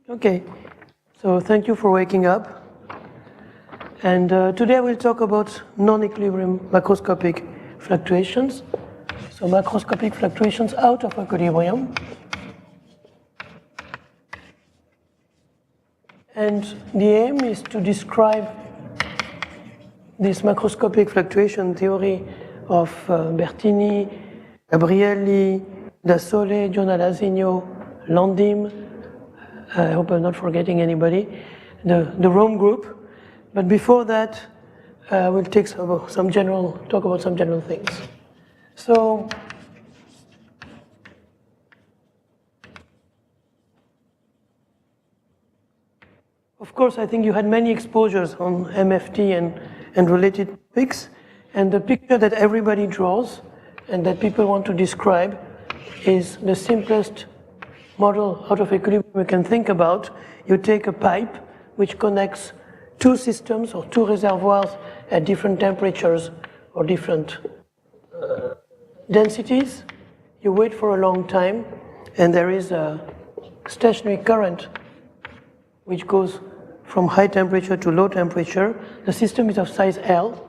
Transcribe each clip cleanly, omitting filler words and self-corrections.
Okay, so thank you for waking up. And today we'll talk about non-equilibrium macroscopic fluctuations. So macroscopic fluctuations out of equilibrium. And the aim is to describe this macroscopic fluctuation theory of Bertini, Gabrielli, Da Sole, Giordano, Landim. I hope I'm not forgetting anybody. The Rome group. But before that, we'll take talk about some general things. So, of course, I think you had many exposures on MFT and related topics. And the picture that everybody draws and that people want to describe is the simplest model out of equilibrium we can think about. You take a pipe which connects two systems or two reservoirs at different temperatures or different densities. You wait for a long time, and there is a stationary current which goes from high temperature to low temperature. The system is of size L.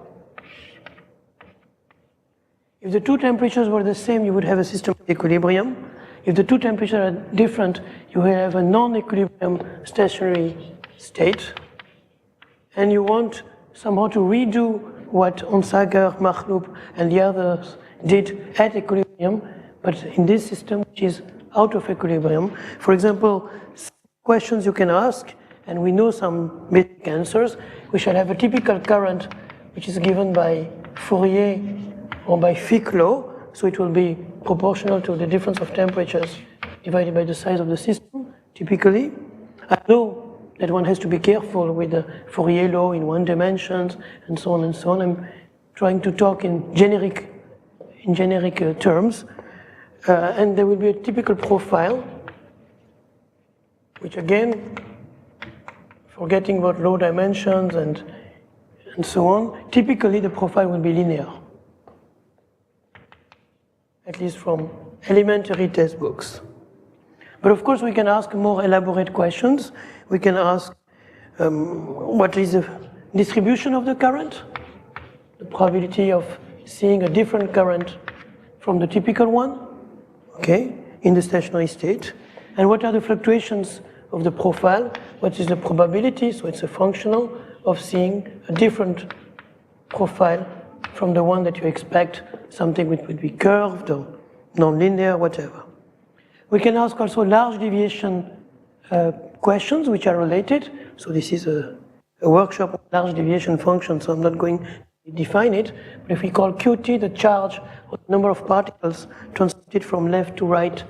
If the two temperatures were the same, you would have a system of equilibrium. If the two temperatures are different, you will have a non-equilibrium stationary state. And you want somehow to redo what Onsager, Makhloub, and the others did at equilibrium, but in this system, which is out of equilibrium. For example, questions you can ask, and we know some basic answers. We shall have a typical current, which is given by Fourier or by Fick law, so it will be proportional to the difference of temperatures divided by the size of the system, typically. I know that one has to be careful with the Fourier law in one dimensions and so on and so on. I'm trying to talk in generic terms. And there will be a typical profile, which again, forgetting about low dimensions and so on, typically the profile will be linear, at least from elementary test books. But of course, we can ask more elaborate questions. We can ask what is the distribution of the current, the probability of seeing a different current from the typical one, okay, in the stationary state, and what are the fluctuations of the profile, what is the probability, so it's a functional, of seeing a different profile from the one that you expect, something which would be curved or non-linear, whatever. We can ask also large deviation questions which are related. So this is a workshop on large deviation functions, so I'm not going to define it. But if we call Qt the charge or the number of particles translated from left to right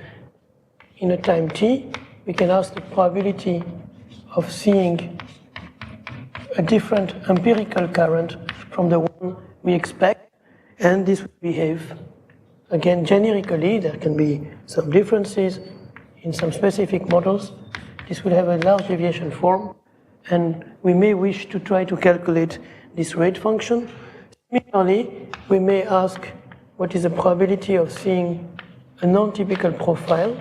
in a time t, we can ask the probability of seeing a different empirical current from the one we expect, and this will behave again generically. There can be some differences in some specific models. This will have a large deviation form, and we may wish to try to calculate this rate function. Similarly, we may ask what is the probability of seeing a non-typical profile,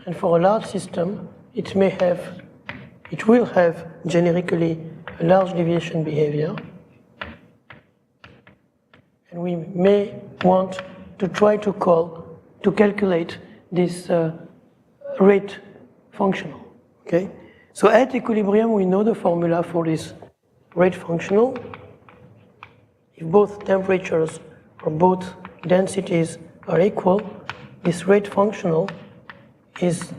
and for a large system, it will have generically a large deviation behavior, and we may want to try to calculate this rate functional, okay? So at equilibrium, we know the formula for this rate functional. If both temperatures or both densities are equal, this rate functional is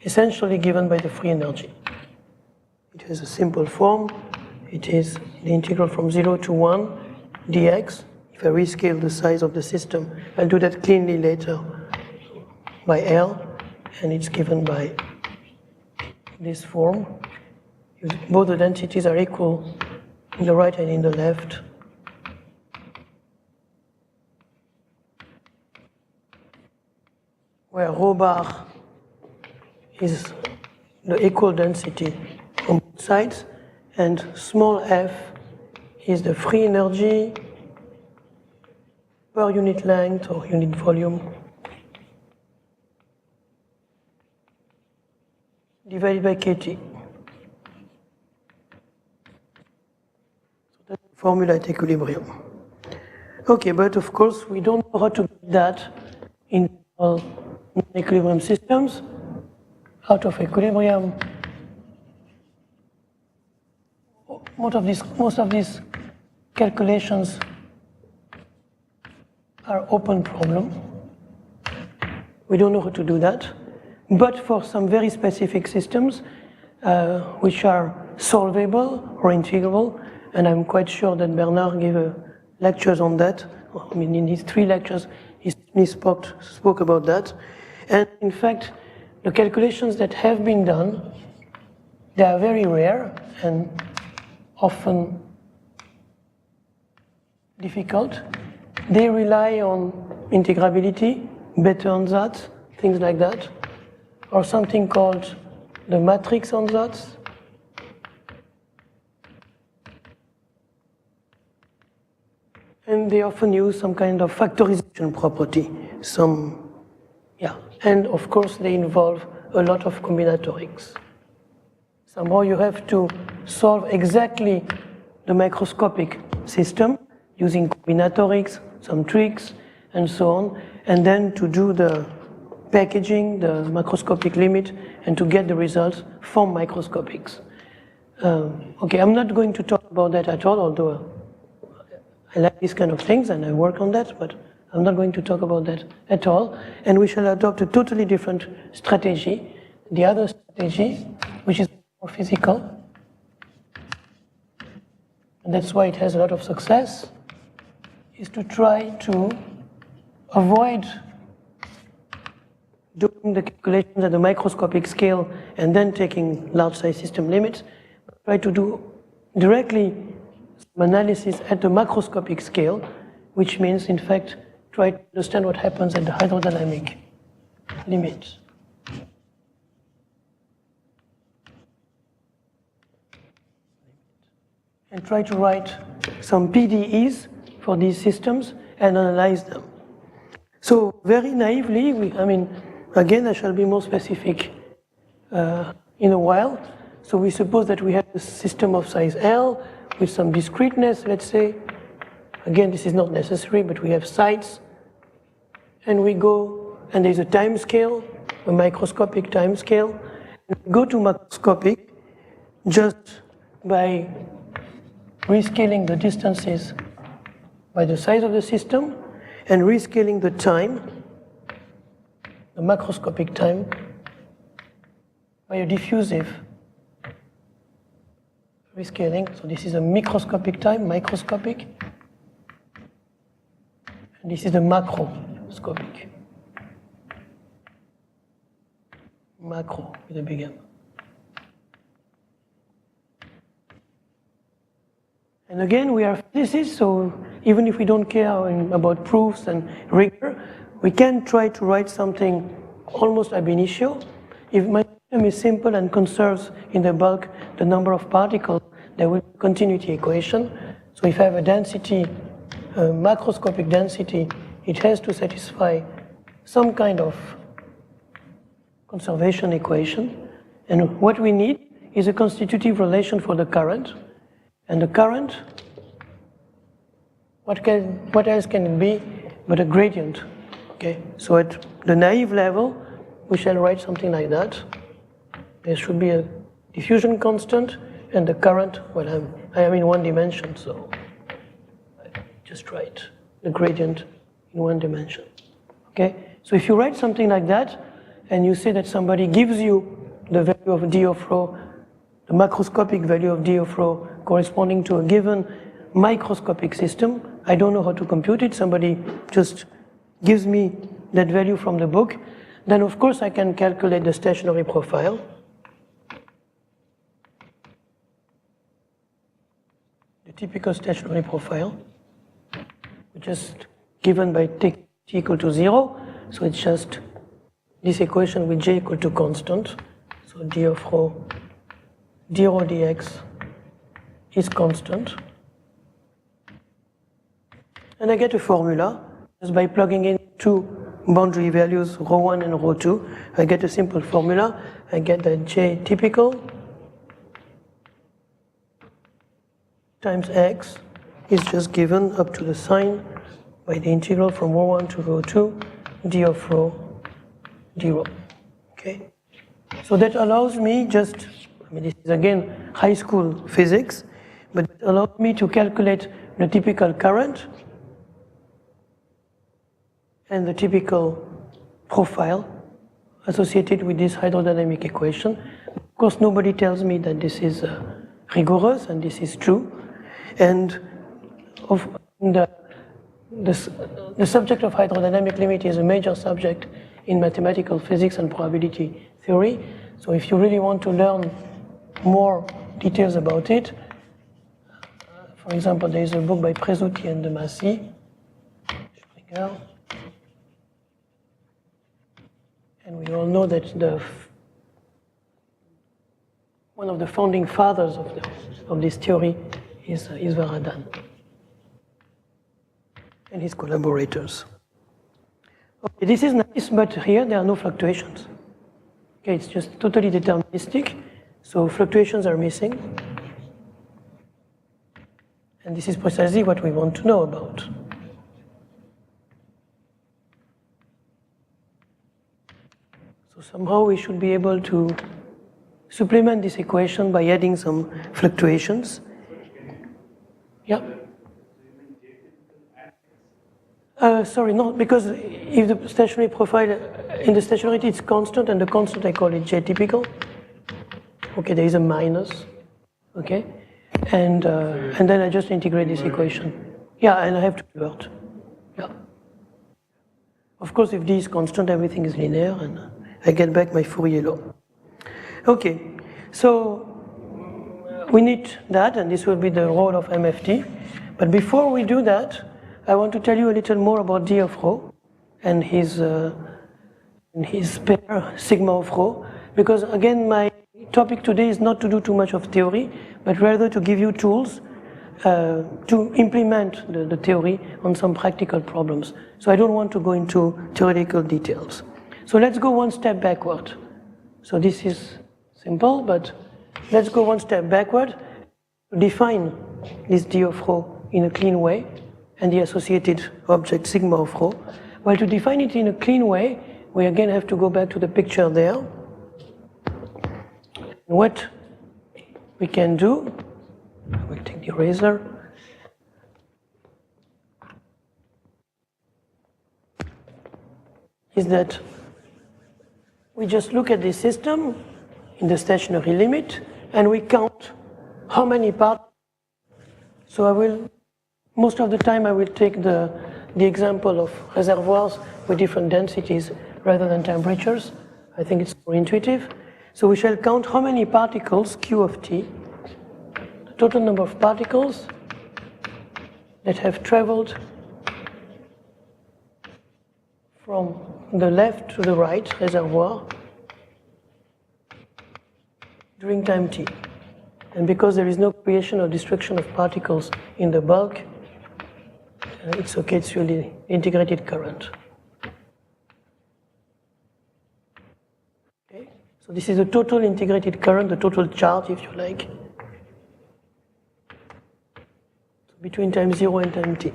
essentially given by the free energy. It has a simple form. It is the integral from 0 to 1 dx. If I rescale the size of the system, I'll do that cleanly later by L, and it's given by this form. If both the densities are equal in the right and in the left, where rho bar is the equal density on both sides, and small f is the free energy per unit length or unit volume divided by kT. So that's the formula at equilibrium. Okay, but of course we don't know how to get that in all non-equilibrium systems. Out of equilibrium, most of these calculations are open problem. We don't know how to do that. But for some very specific systems, which are solvable or integrable, and I'm quite sure that Bernard gave lectures on that. I mean, in his 3 lectures, he spoke about that. And in fact, the calculations that have been done, they are very rare and often difficult. They rely on integrability, Bethe-Ansatz, things like that, or something called the matrix ansatz. And they often use some kind of factorization property, and of course they involve a lot of combinatorics. Somehow you have to solve exactly the microscopic system using combinatorics, some tricks, and so on, and then to do the packaging, the macroscopic limit, and to get the results from microscopics. Okay, I'm not going to talk about that at all, although I like these kind of things and I work on that, but I'm not going to talk about that at all. And we shall adopt a totally different strategy. The other strategy, which is more physical, and that's why it has a lot of success, is to try to avoid doing the calculations at the microscopic scale and then taking large size system limits, but try to do directly some analysis at the macroscopic scale, which means, in fact, try to understand what happens at the hydrodynamic limit. And try to write some PDEs for these systems and analyze them. So very naively, again, I shall be more specific in a while. So we suppose that we have a system of size L with some discreteness, let's say. Again, this is not necessary, but we have sites. And we go, and there's a time scale, a microscopic time scale. And we go to macroscopic just by rescaling the distances by the size of the system and rescaling the time, the macroscopic time, by a diffusive rescaling. So this is a microscopic time, microscopic, and this is the macroscopic. Macro with a big M. And again, we are physicists, so even if we don't care about proofs and rigor, we can try to write something almost ab initio. If my system is simple and conserves in the bulk the number of particles, there will be a continuity equation. So if I have a density, a macroscopic density, it has to satisfy some kind of conservation equation. And what we need is a constitutive relation for the current. And the current, what else can it be but a gradient? Okay, so at the naive level, we shall write something like that. There should be a diffusion constant and the current, well, I am in one dimension, so I just write the gradient in one dimension. Okay, so if you write something like that and you say that somebody gives you the value of d of rho, the macroscopic value of d of rho corresponding to a given microscopic system, I don't know how to compute it, somebody just gives me that value from the book, then of course I can calculate the stationary profile. The typical stationary profile, which is given by t equal to 0, so it's just this equation with j equal to constant, so d of rho dx is constant. And I get a formula just by plugging in two boundary values ρ1 and ρ2, I get a simple formula. I get that J typical times X is just given up to the sign by the integral from ρ1 to ρ2 d of rho d rho. Okay, so that allows me just, I mean, this is again high school physics, but it allows me to calculate the typical current and the typical profile associated with this hydrodynamic equation. Of course, nobody tells me that this is rigorous, and this is true. And the subject of hydrodynamic limit is a major subject in mathematical physics and probability theory. So if you really want to learn more details about it, for example, there is a book by Presutti and de Massy. And we all know that one of the founding fathers of this theory is Varadhan and his collaborators. Okay, this is nice, but here there are no fluctuations. Okay, it's just totally deterministic, so fluctuations are missing. And this is precisely what we want to know about. So somehow we should be able to supplement this equation by adding some fluctuations. Yeah? Sorry, no, because if the stationary profile, in the stationarity it's constant, and the constant I call it J typical. Okay, there is a minus, okay? And then I just integrate this equation. Yeah, and I have to convert. Yeah. Of course, if D is constant, everything is linear, and I get back my Fourier law. Okay, so we need that, and this will be the role of MFT. But before we do that, I want to tell you a little more about D of rho and his pair sigma of rho, because again, my topic today is not to do too much of theory, but rather to give you tools to implement the theory on some practical problems. So I don't want to go into theoretical details. So let's go one step backward. So this is simple, but let's go one step backward to define this D of rho in a clean way and the associated object sigma of rho. Well, to define it in a clean way, we again have to go back to the picture there. What we can do, I will take the eraser. Is that we just look at the system in the stationary limit and we count how many parts. So most of the time I will take the example of reservoirs with different densities rather than temperatures. I think it's more intuitive. So we shall count how many particles, Q of T, the total number of particles that have traveled from the left to the right reservoir during time T. And because there is no creation or destruction of particles in the bulk, it's okay, it's really integrated current. Okay, so this is the total integrated current, the total charge, if you like, between time 0 and time T.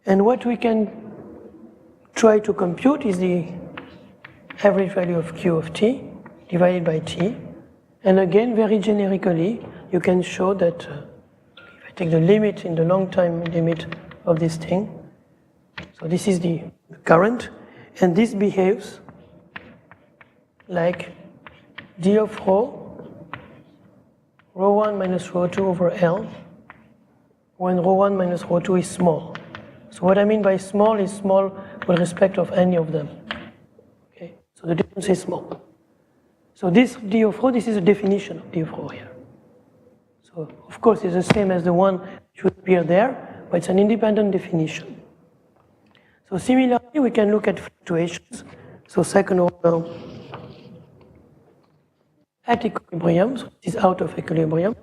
And what we can try to compute is the average value of Q of T divided by T. And again, very generically, you can show that if I take the limit in the long time limit of this thing, so this is the current, and this behaves like D of rho, ρ1 minus ρ2 over L, when ρ1 minus ρ2 is small. So what I mean by small is small with respect of any of them. Okay, so the difference is small. So this D of rho, this is a definition of D of rho here. So of course it's the same as the one which would appear there, but it's an independent definition. So similarly, we can look at fluctuations. So second order at equilibrium, so this is out of equilibrium.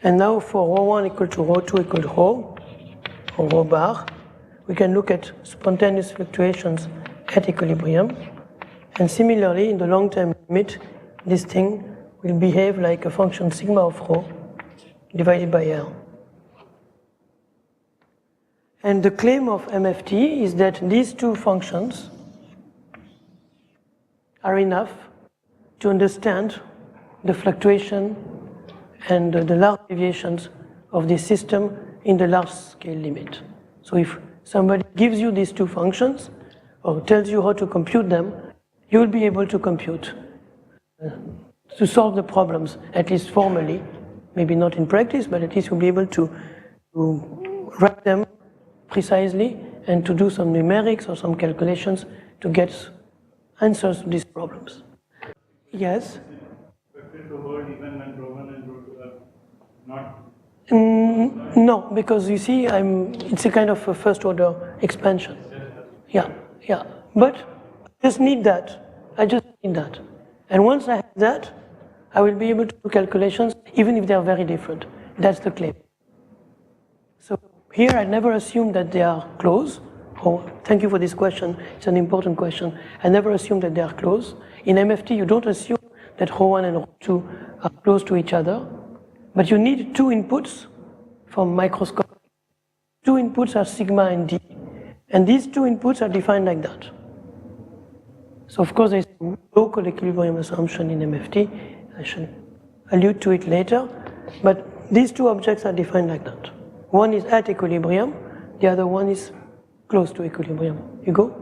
And now for ρ1 equal to ρ2 equal to rho, or rho bar, we can look at spontaneous fluctuations at equilibrium. And similarly, in the long-term limit, this thing will behave like a function sigma of rho divided by L. And the claim of MFT is that these two functions are enough to understand the fluctuation and the large deviations of the system in the large scale limit. So if somebody gives you these two functions or tells you how to compute them, you will be able to compute, to solve the problems, at least formally, maybe not in practice, but at least you'll be able to write them precisely and to do some numerics or some calculations to get answers to these problems. Yes? To hold even when rho 1 and rho 2 are not? No, because you see, it's a kind of a first order expansion. Yeah. But I just need that. And once I have that, I will be able to do calculations even if they are very different. That's the claim. So here I never assume that they are close. Oh, thank you for this question. It's an important question. I never assume that they are close. In MFT, you don't assume that rho 1 and rho 2 are close to each other, but you need two inputs from microscope. Two inputs are sigma and d, and these two inputs are defined like that. So of course there's a local equilibrium assumption in MFT. I should allude to it later, but these two objects are defined like that. One is at equilibrium, the other one is close to equilibrium. You go?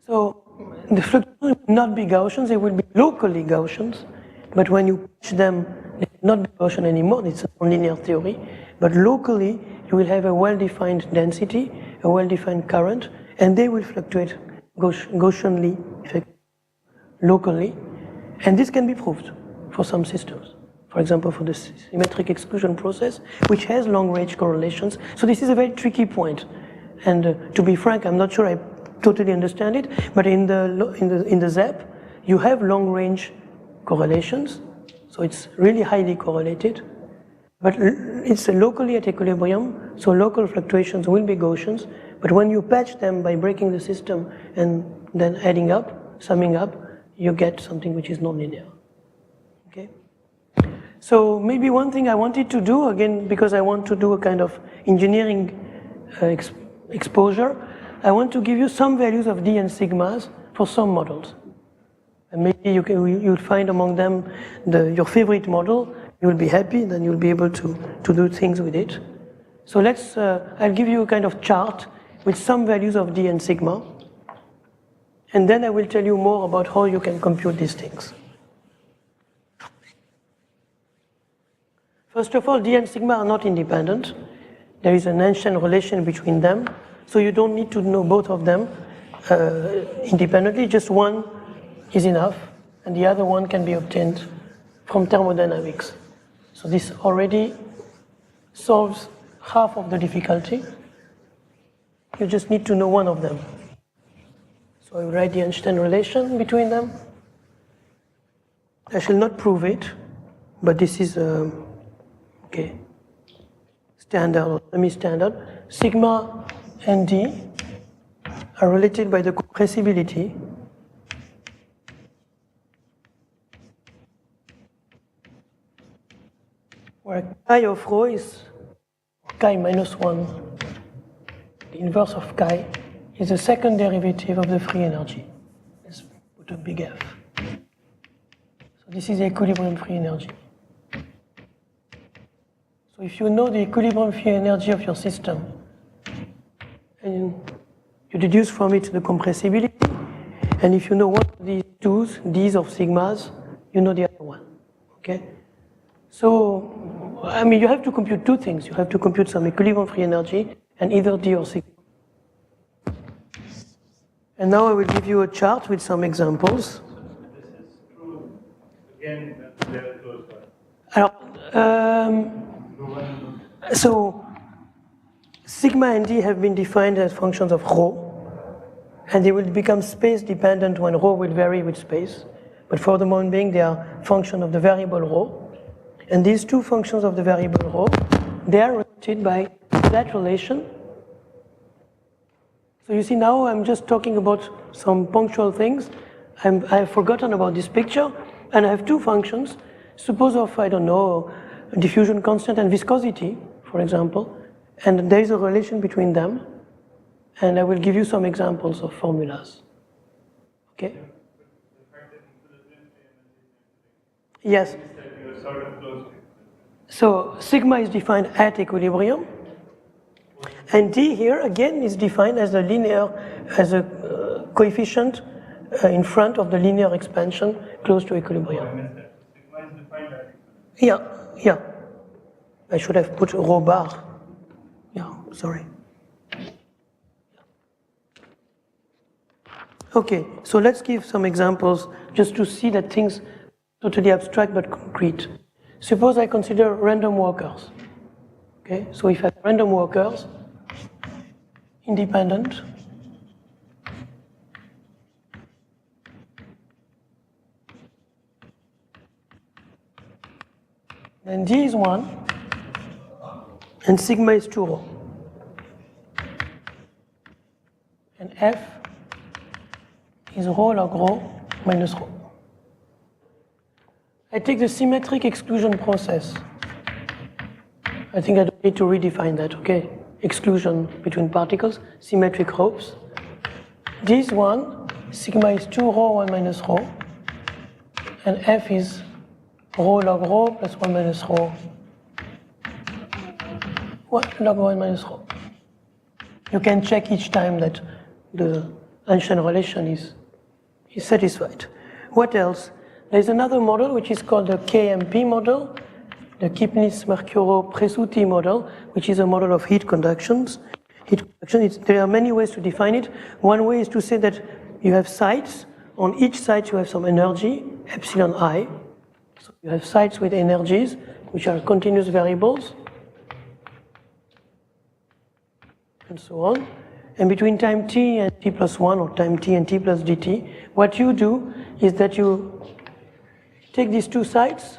So the fluctuations will not be Gaussians, they will be locally Gaussians, but when you patch them, they will not be Gaussian anymore, it's a nonlinear theory, but locally you will have a well-defined density, a well-defined current, and they will fluctuate Gaussianly locally, and this can be proved for some systems. For example, for the symmetric exclusion process, which has long-range correlations. So this is a very tricky point, and to be frank, I'm not sure I totally understand it, but in the ZEP, you have long-range correlations, so it's really highly correlated, but it's locally at equilibrium, so local fluctuations will be Gaussians, but when you patch them by breaking the system and then adding up, summing up, you get something which is nonlinear. Okay? So maybe one thing I wanted to do, again, because I want to do a kind of engineering exposure, I want to give you some values of d and sigmas for some models. And maybe you'll find among them your favorite model, you'll be happy, then you'll be able to do things with it. So I'll give you a kind of chart with some values of d and sigma, and then I will tell you more about how you can compute these things. First of all, d and sigma are not independent. There is an ancient relation between them, so you don't need to know both of them independently, just one is enough, and the other one can be obtained from thermodynamics. So this already solves half of the difficulty. You just need to know one of them. So I will write the Einstein relation between them. I shall not prove it, but this is standard or semi-standard. Sigma and d are related by the compressibility where chi of rho is chi minus 1. The inverse of chi is the second derivative of the free energy. Let's put a big F. So this is the equilibrium free energy. So if you know the equilibrium free energy of your system, and you deduce from it the compressibility, and if you know one of these twos, d's of sigmas, you know the other one, okay? So, I mean, you have to compute two things. You have to compute some equilibrium free energy and either d or sigma. And now I will give you a chart with some examples. This is true, again, they are close by. So, sigma and d have been defined as functions of rho, and they will become space dependent when rho will vary with space. But for the moment being, they are function of the variable rho. And these two functions of the variable rho, they are related by that relation So you see now I'm just talking about some punctual things. I've forgotten about this picture, and I have two functions. Suppose of, I don't know, diffusion constant and viscosity, for example, and there is a relation between them, and I will give you some examples of formulas. Okay? Yes. So sigma is defined at equilibrium, and D here again is defined as a linear, as a coefficient in front of the linear expansion close to equilibrium. Sigma is defined at Yeah. I should have put rho bar. Yeah, sorry. Okay, so let's give some examples just to see that things totally abstract but concrete. Suppose I consider random walkers. Okay, so if I have random walkers, independent, then D is 1, and sigma is 2 rho. And F is rho log rho minus rho. I take the symmetric exclusion process. I think I don't need to redefine that, okay? Exclusion between particles, symmetric ropes. This one, sigma is 2 rho 1 minus rho, and F is rho log rho plus 1 minus rho. 1 log 1 minus rho. You can check each time that the Einstein relation is satisfied. What else? There's another model which is called the KMP model, the Kipnis-Mercuro-Presutti model, which is a model of heat conduction. There are many ways to define it. One way is to say that you have sites. On each site you have some energy, epsilon I. So you have sites with energies, which are continuous variables, and so on. And between time t and t plus 1, or time t and t plus dt, what you do is that you take these two sites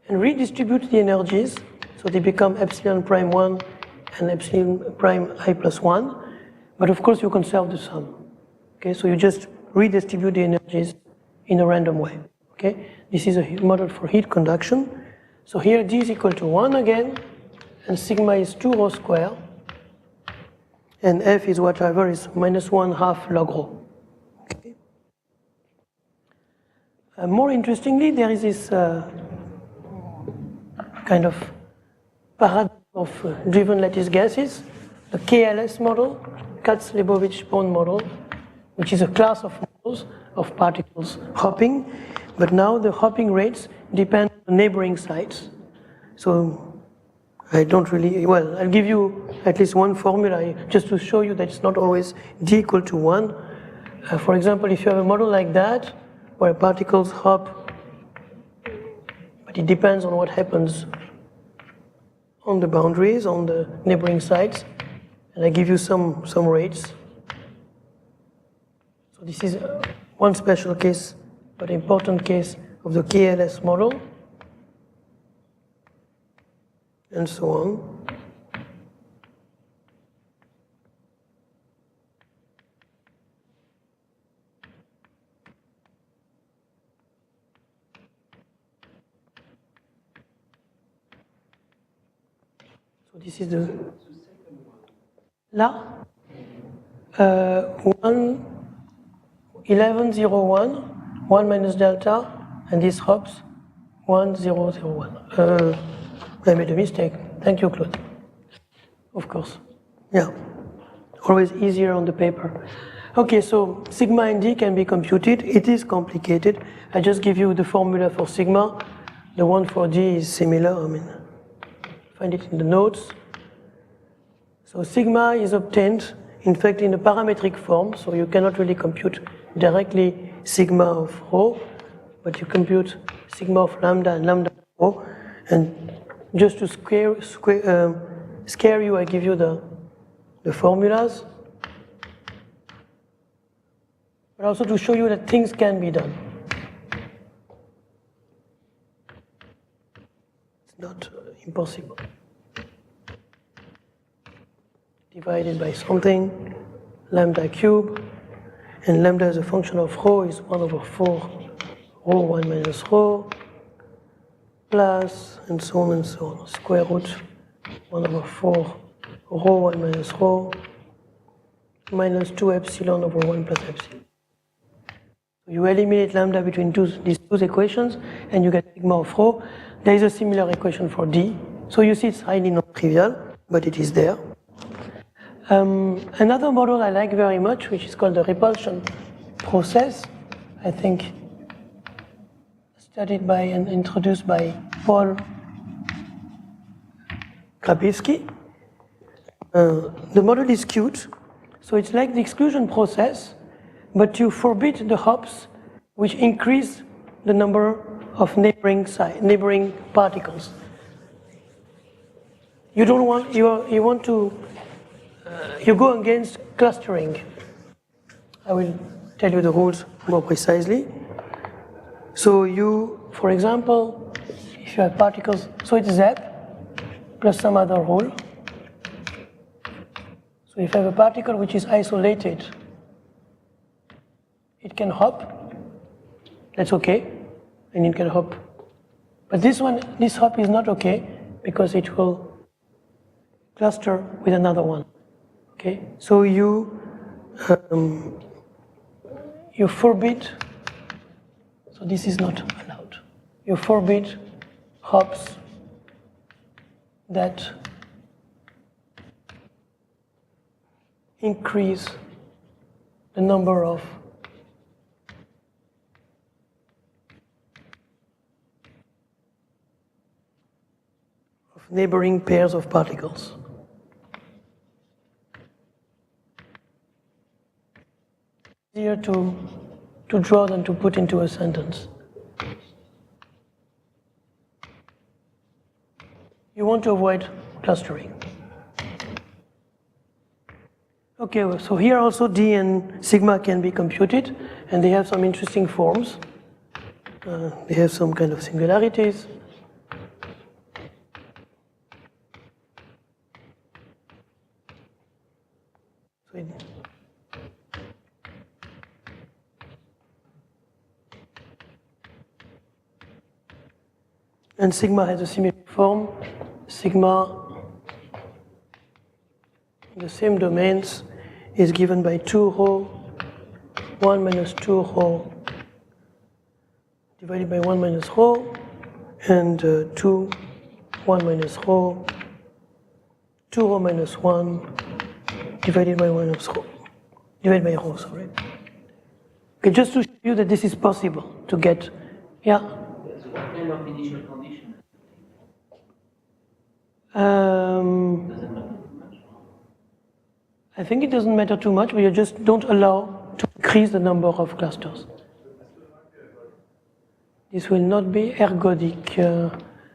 and redistribute the energies, so they become epsilon prime 1 and epsilon prime I plus 1, but of course you conserve the sum. Okay, so you just redistribute the energies in a random way. Okay, this is a model for heat conduction. So here D is equal to 1 again, and sigma is 2 rho square, and F is whatever is minus 1/2 log rho. Okay. More interestingly, there is this kind of paradigm of driven lattice gases, the KLS model, Katz-Leibovich-Born model, which is a class of models of particles hopping, but now the hopping rates depend on neighboring sites. So I don't really, well, I'll give you at least one formula just to show you that it's not always D equal to 1. For example, if you have a model like that, where particles hop, but it depends on what happens on the boundaries, on the neighboring sites, and I give you some rates. So this is one special case, but important case of the KLS model, and so on. So this is the là 1101, 1 minus delta, and this hops 1001. I made a mistake. Thank you, Claude. Of course. Yeah. Always easier on the paper. Okay, so sigma and D can be computed. It is complicated. I just give you the formula for sigma. The one for D is similar. I mean, find it in the notes. So sigma is obtained, in fact, in a parametric form, so you cannot really compute directly sigma of rho, but you compute sigma of lambda and lambda of rho, and just to scare you, I give you the formulas, but also to show you that things can be done. It's not impossible. Divided by something. lambda cube, and lambda as a function of rho is 1 over 4 rho 1 minus rho, plus, and so on, square root 1 over 4 rho 1 minus rho, minus 2 epsilon over 1 plus epsilon. You eliminate lambda between these two equations, and you get sigma of rho. There is a similar equation for D. So you see it's highly non-trivial, but it is there. Another model I like very much, which is called the repulsion process, I think studied by and introduced by Paul Krapivsky. The model is cute. So it's like the exclusion process, but you forbid the hops which increase the number of neighboring particles. You don't want, you want to, you go against clustering. I will tell you the rules more precisely. So you, for example, if you have particles, so it's Z plus some other rule. So if you have a particle which is isolated, it can hop, that's okay, and it can hop. But this hop is not okay because it will cluster with another one, okay? So you forbid, so this is not allowed. You forbid hops that increase the number of neighboring pairs of particles. Easier to draw than to put into a sentence. You want to avoid clustering. Okay, so here also D and sigma can be computed, and they have some interesting forms. They have some kind of singularities. And sigma has a similar form. Sigma in the same domains is given by 2 rho, 1 minus 2 rho divided by 1 minus rho, and 2, 1 minus rho, 2 rho minus 1 divided by 1 minus rho, divided by rho, sorry. Okay, just to show you that this is possible to get, yeah? So what kind of initial condition? Does it matter too much? I think it doesn't matter too much, but you just don't allow to increase the number of clusters. This will not be ergodic.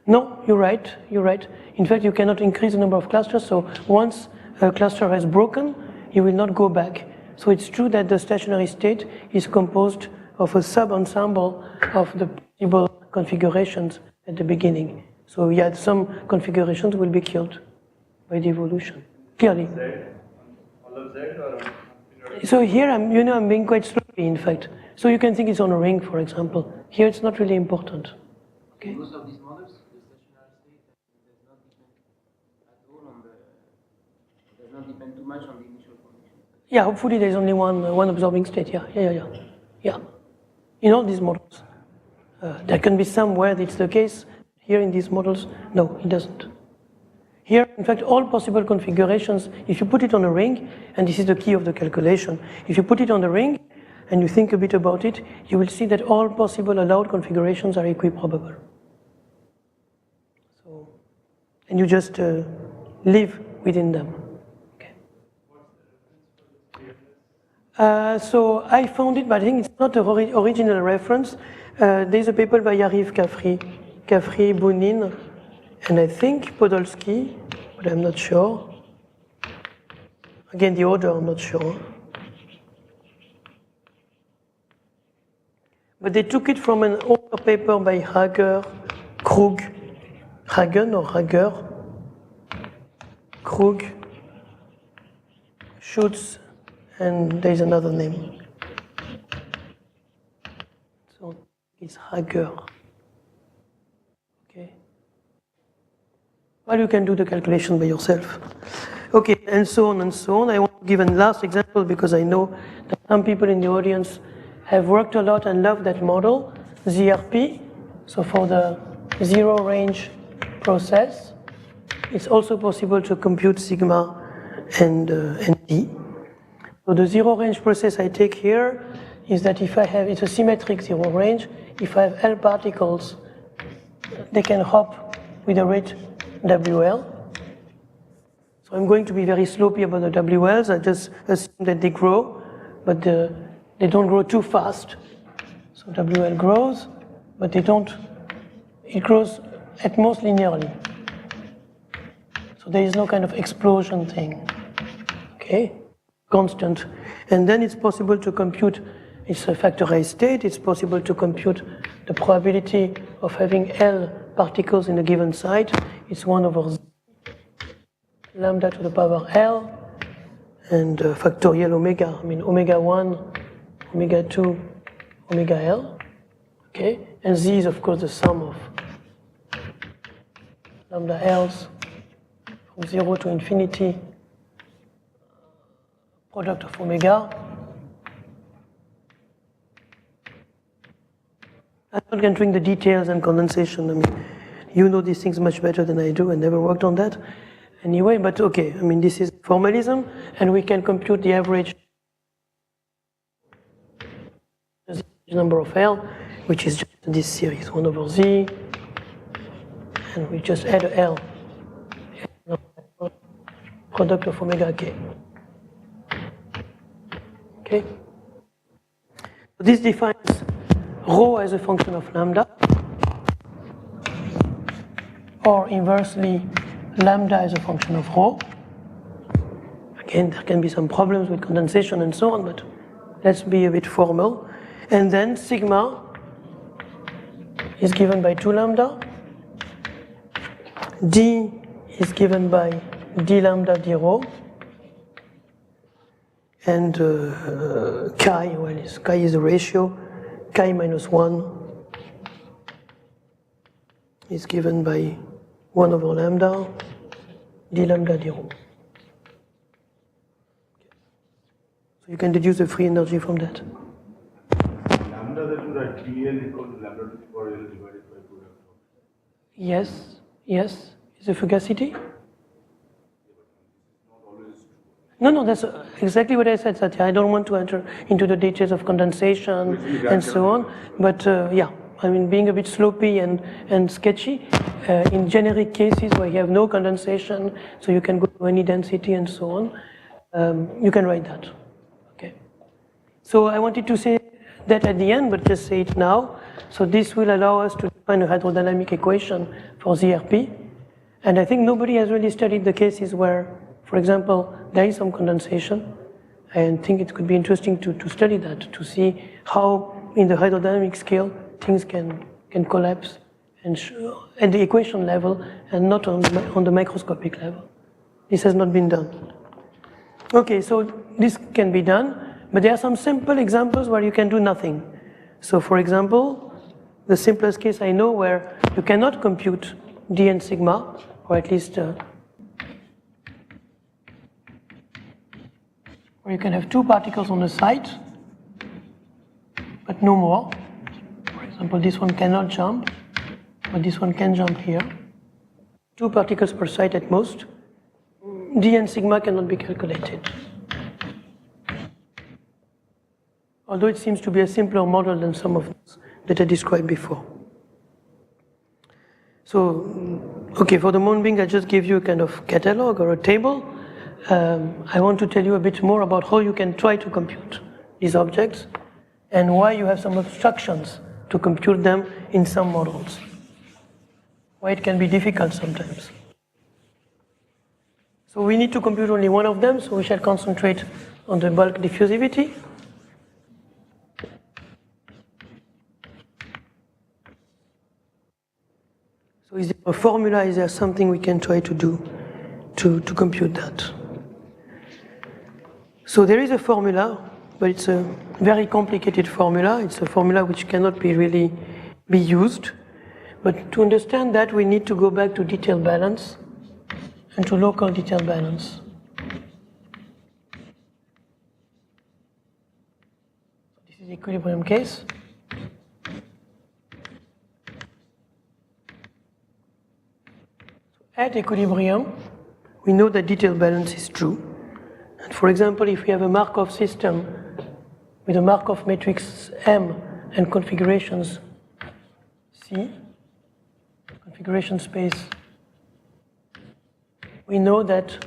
No, you're right, you're right. In fact, you cannot increase the number of clusters, so once a cluster has broken, you will not go back. So it's true that the stationary state is composed of a sub-ensemble of the possible configurations at the beginning. So yeah, some configurations will be killed by the evolution, clearly. All of Z or So here I'm being quite sloppy, in fact. So you can think it's on a ring, for example. Here it's not really important. Okay. Most of these models, the stationary state does not depend at all on does not depend too much on the initial conditions. Yeah, hopefully there's only one absorbing state. Yeah. In all these models, there can be some where it's the case. Here in these models, no, it doesn't. Here, in fact, all possible configurations, if you put it on a ring, and this is the key of the calculation, if you put it on the ring and you think a bit about it, you will see that all possible allowed configurations are equiprobable. So, and you just live within them. Okay. So I found it, but I think it's not an original reference. There's a paper by Yariv Kafri, Bounin, and I think Podolsky, but I'm not sure. Again, the order, I'm not sure. But they took it from an older paper by Hagen, Krug, Schutz, and there's another name. So it's Hager. Okay. Well, you can do the calculation by yourself. Okay, and so on and so on. I want to give a last example because I know that some people in the audience have worked a lot and love that model, ZRP. So for the zero range process, it's also possible to compute sigma and D. So the zero range process I take here is that if I have, it's a symmetric zero range, if I have L particles, they can hop with a rate WL. So I'm going to be very slopey about the WLs. I just assume that they grow, but they don't grow too fast. So WL grows, but it grows at most linearly. So there is no kind of explosion thing, okay? Constant. And then it's possible to compute, it's a factorized state, it's possible to compute the probability of having L particles in a given site. It's 1 over Z. Lambda to the power L, and factorial omega. I mean, omega 1, omega 2, omega L. Okay? And Z is, of course, the sum of lambda L's from 0 to infinity, product of omega. I'm not entering the details and condensation. I mean, you know these things much better than I do. I never worked on that. Anyway, but okay, I mean, this is formalism, and we can compute the average number of L, which is just this series, 1 over Z, and we just add a L, product of omega K. Okay? So this defines rho as a function of lambda, or inversely, lambda is a function of rho. Again, there can be some problems with condensation and so on, but let's be a bit formal. And then sigma is given by 2 lambda. D is given by d lambda d rho. And chi, well, chi is a ratio. Chi minus 1 is given by 1 over lambda, d lambda d rho. So you can deduce the free energy from that. Lambda that you write PL equal to lambda to the power L divided by 2 lambda. Yes, yes. Is the fugacity? No, that's exactly what I said, Satya. I don't want to enter into the details of condensation and so on, but yeah. I mean, being a bit sloppy and sketchy, in generic cases where you have no condensation, so you can go to any density and so on, you can write that. Okay. So I wanted to say that at the end, but just say it now. So this will allow us to define a hydrodynamic equation for ZRP. And I think nobody has really studied the cases where, for example, there is some condensation. I think it could be interesting to study that, to see how in the hydrodynamic scale things can collapse and at the equation level and not on the microscopic level. This has not been done. Okay, so this can be done, but there are some simple examples where you can do nothing. So for example, the simplest case I know where you cannot compute d and sigma, or at least where you can have 2 particles on the site, but no more. For example, this one cannot jump, but this one can jump here. 2 particles per site at most. D and sigma cannot be calculated. Although it seems to be a simpler model than some of those that I described before. So, okay, for the moment being, I just gave you a kind of catalog or a table. I want to tell you a bit more about how you can try to compute these objects and why you have some obstructions to compute them in some models. Why it can be difficult sometimes. So we need to compute only one of them, so we shall concentrate on the bulk diffusivity. So is there a formula, is there something we can try to do to compute that? So there is a formula, but it's a very complicated formula. It's a formula which cannot really be used. But to understand that, we need to go back to detail balance and to local detail balance. This is the equilibrium case. At equilibrium, we know that detail balance is true. And for example, if we have a Markov system with a Markov matrix M and configurations C, configuration space, we know that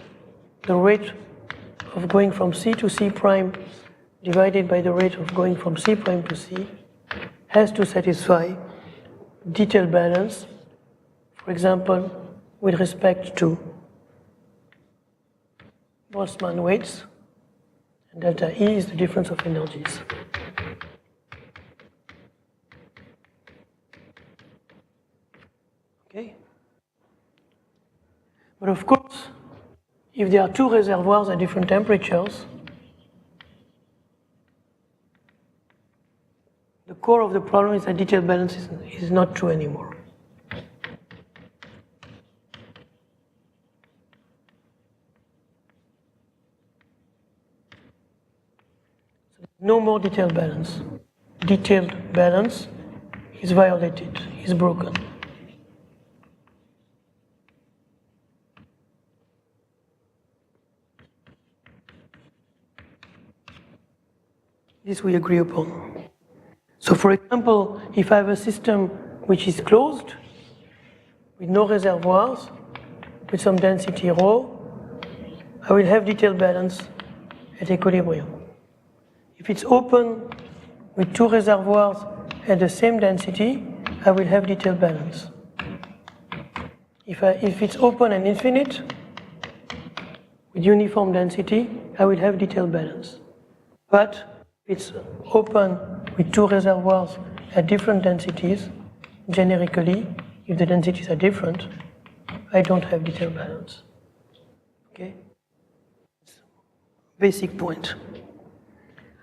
the rate of going from C to C prime divided by the rate of going from C prime to C has to satisfy detail balance, for example, with respect to Boltzmann weights, and delta E is the difference of energies. Okay? But of course, if there are two reservoirs at different temperatures, the core of the problem is that detail balance is not true anymore. No more detailed balance. Detailed balance is violated, is broken. This we agree upon. So for example, if I have a system which is closed, with no reservoirs, with some density rho, I will have detailed balance at equilibrium. If it's open with two reservoirs at the same density, I will have detailed balance. If it's open and infinite, with uniform density, I will have detailed balance. But if it's open with two reservoirs at different densities, generically, if the densities are different, I don't have detailed balance. Okay? Basic point.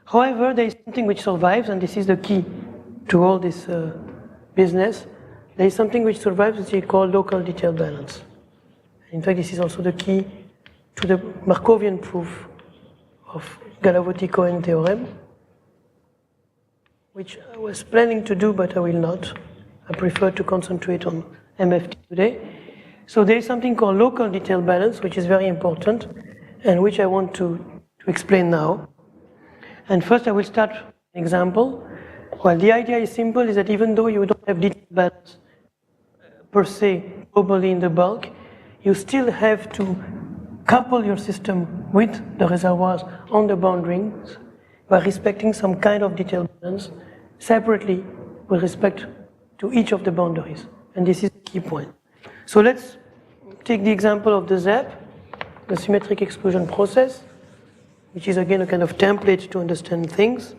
However, there is something which survives, and this is the key to all this business. There is something which survives, which is called local detail balance. In fact, this is also the key to the Markovian proof of Galavotti-Cohen theorem, which I was planning to do, but I will not. I prefer to concentrate on MFT today. So there is something called local detail balance, which is very important, and which I want to explain now. And first I will start with an example. Well, the idea is simple, is that even though you don't have detail balance per se globally in the bulk, you still have to couple your system with the reservoirs on the boundaries by respecting some kind of detail balance separately with respect to each of the boundaries. And this is the key point. So let's take the example of the ZEP, the symmetric exclusion process, which is again a kind of template to understand things.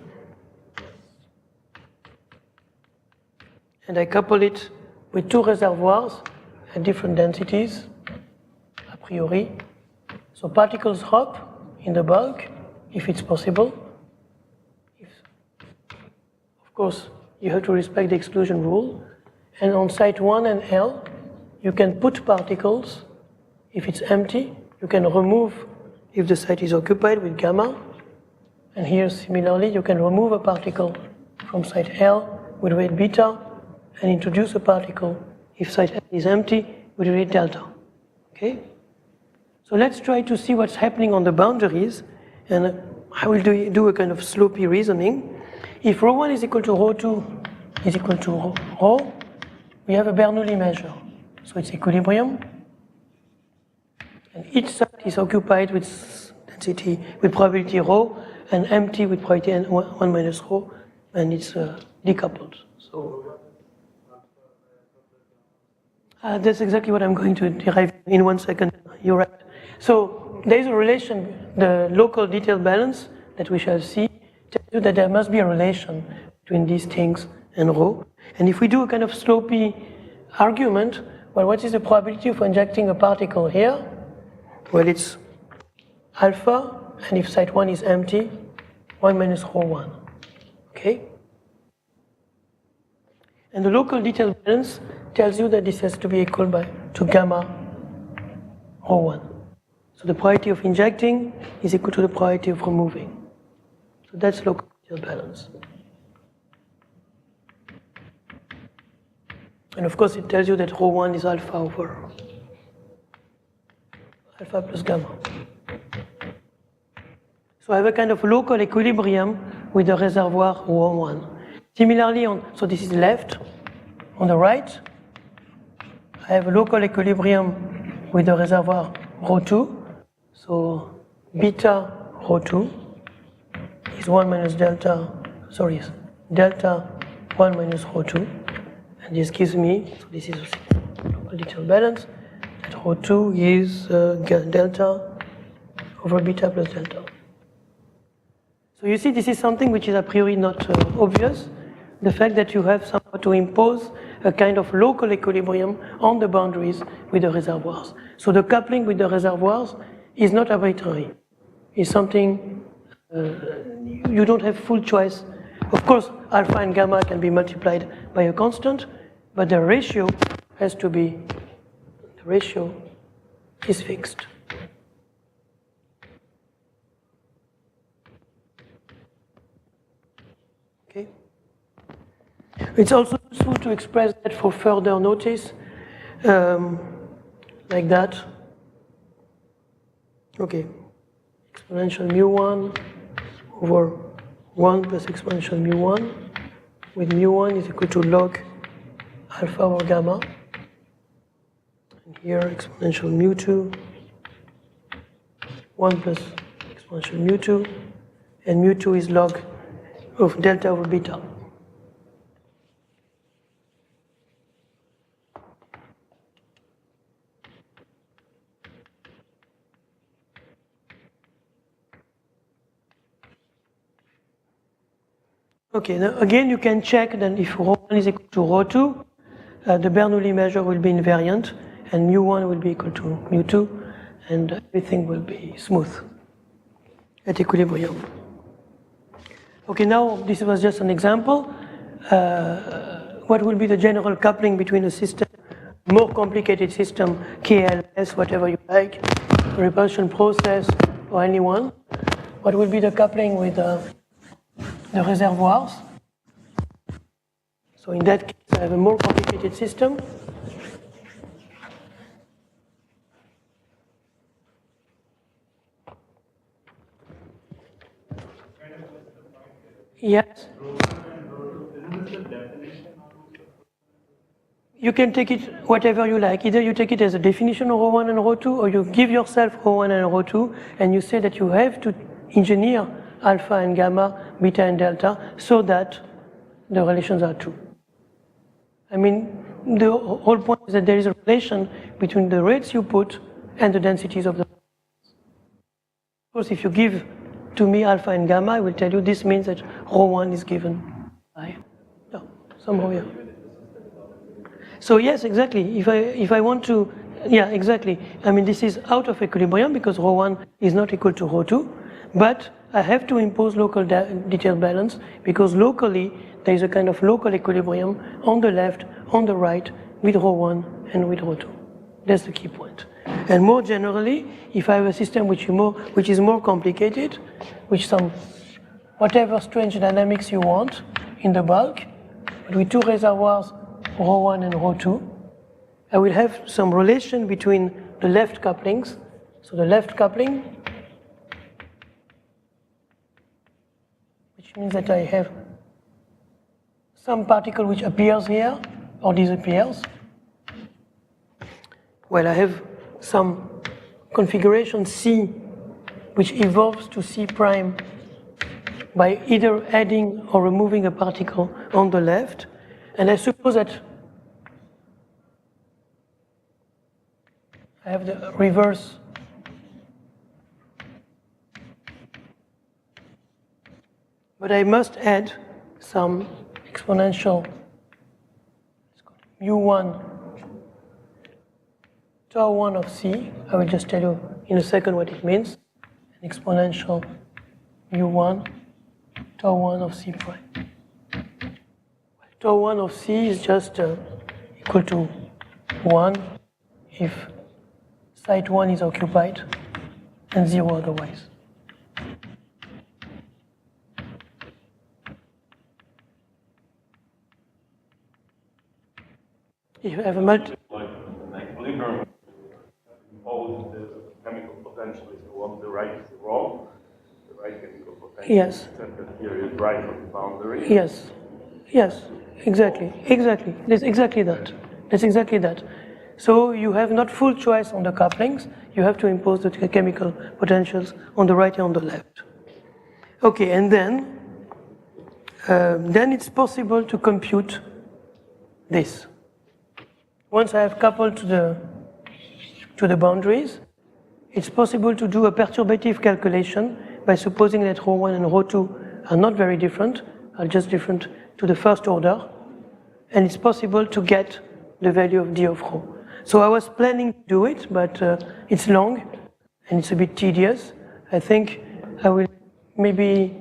And I couple it with two reservoirs at different densities, a priori. So particles hop in the bulk, if it's possible. Of course, you have to respect the exclusion rule. And on site 1 and L, you can put particles. If it's empty, you can remove if the site is occupied with gamma. And here, similarly, you can remove a particle from site L with rate beta and introduce a particle if site L is empty with rate delta. Okay? So let's try to see what's happening on the boundaries, and I will do a kind of slopey reasoning. If ρ1 is equal to ρ2 is equal to ρ, we have a Bernoulli measure. So it's equilibrium, and each site is occupied with density, with probability ρ, and empty with probability n1 minus ρ, and it's decoupled. So that's exactly what I'm going to derive in 1 second. You're right. So there is a relation, the local detail balance that we shall see tells you that there must be a relation between these things and ρ. And if we do a kind of slopey argument, well, what is the probability of injecting a particle here? Well, it's alpha and if site 1 is empty, 1 minus rho 1, okay? And the local detail balance tells you that this has to be equal to gamma rho 1. So the probability of injecting is equal to the probability of removing. So that's local detail balance. And of course it tells you that rho 1 is alpha over alpha plus gamma. So I have a kind of local equilibrium with the reservoir rho 1. Similarly, so this is left. On the right, I have a local equilibrium with the reservoir rho 2. So beta rho 2 is 1 minus delta, sorry, delta 1 minus rho 2. And this gives me, so this is local detail balance, that rho 2 is delta over beta plus delta. So you see, this is something which is a priori not obvious, the fact that you have somehow to impose a kind of local equilibrium on the boundaries with the reservoirs. So the coupling with the reservoirs is not arbitrary. It's something you don't have full choice. Of course, alpha and gamma can be multiplied by a constant, but the ratio has to be, the ratio is fixed. Okay. It's also useful to express that for further notice, like that. Okay, exponential mu1 over 1 plus exponential mu1, with mu1 is equal to log alpha over gamma. And here exponential mu2, 1 plus exponential mu2, and mu2 is log of delta over beta. Okay, now again you can check that if rho 1 is equal to rho 2, the Bernoulli measure will be invariant, and mu1 will be equal to mu2, and everything will be smooth at equilibrium. Okay, now this was just an example. What will be the general coupling between a system, more complicated system, KLS, whatever you like, repulsion process, or anyone? What will be the coupling with the reservoirs? So in that case, I have a more complicated system. Yes. You can take it whatever you like. Either you take it as a definition of rho 1 and rho 2, or you give yourself rho 1 and rho 2, and you say that you have to engineer alpha and gamma, beta and delta, so that the relations are true. I mean, the whole point is that there is a relation between the rates you put and the densities of the. Of course, if you give to me alpha and gamma, I will tell you this means that rho 1 is given by, no, somehow here. So yes, exactly. If I want to, yeah, exactly. I mean, this is out of equilibrium because rho 1 is not equal to rho 2, but I have to impose local detail balance because locally there is a kind of local equilibrium on the left, on the right, with rho 1 and with rho 2. That's the key point. And more generally, if I have a system which is more complicated, with some whatever strange dynamics you want in the bulk, but with two reservoirs, rho 1 and rho 2, I will have some relation between the left couplings. So the left coupling, which means that I have some particle which appears here or disappears. Well, I have some configuration C which evolves to C prime by either adding or removing a particle on the left. And I suppose that I have the reverse but I must add some exponential mu1 tau 1 of C. I will just tell you in a second what it means. an exponential mu1 tau 1 of C prime. Tau 1 of C is just equal to 1 if site 1 is occupied and 0 otherwise. If you have a multi... Like an equilibrium imposes the chemical potential is the one, the right is the wrong, the right chemical potential Yes. is at that period right on the boundary. Yes, yes, exactly. That's exactly that. So you have not full choice on the couplings, you have to impose the chemical potentials on the right and on the left. Okay, and then it's possible to compute this. Once I have coupled to the boundaries, it's possible to do a perturbative calculation by supposing that ρ1 and ρ2 are not very different, are just different to the first order, and it's possible to get the value of d of ρ. So I was planning to do it, but it's long and it's a bit tedious. I think I will maybe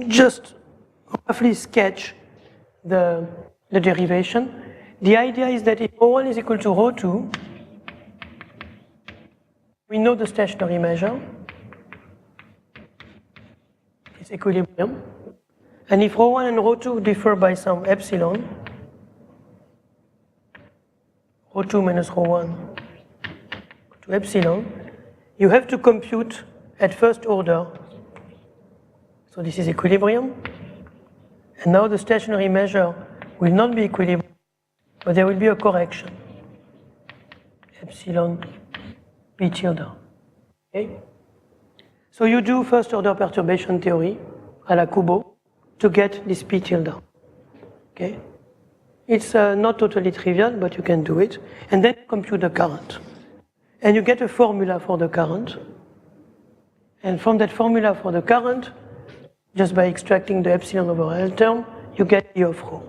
just roughly sketch the derivation. The idea is that if ρ1 is equal to ρ2, we know the stationary measure, it's equilibrium. And if ρ1 and ρ2 differ by some epsilon, ρ2 minus ρ1 to epsilon, you have to compute at first order. So this is equilibrium. And now the stationary measure will not be equilibrium, but there will be a correction. Epsilon p tilde. Okay? So you do first order perturbation theory à la Kubo to get this p tilde. Okay? It's not totally trivial, but you can do it. And then compute the current. And you get a formula for the current. And from that formula for the current, just by extracting the epsilon over L term, you get d of ρ.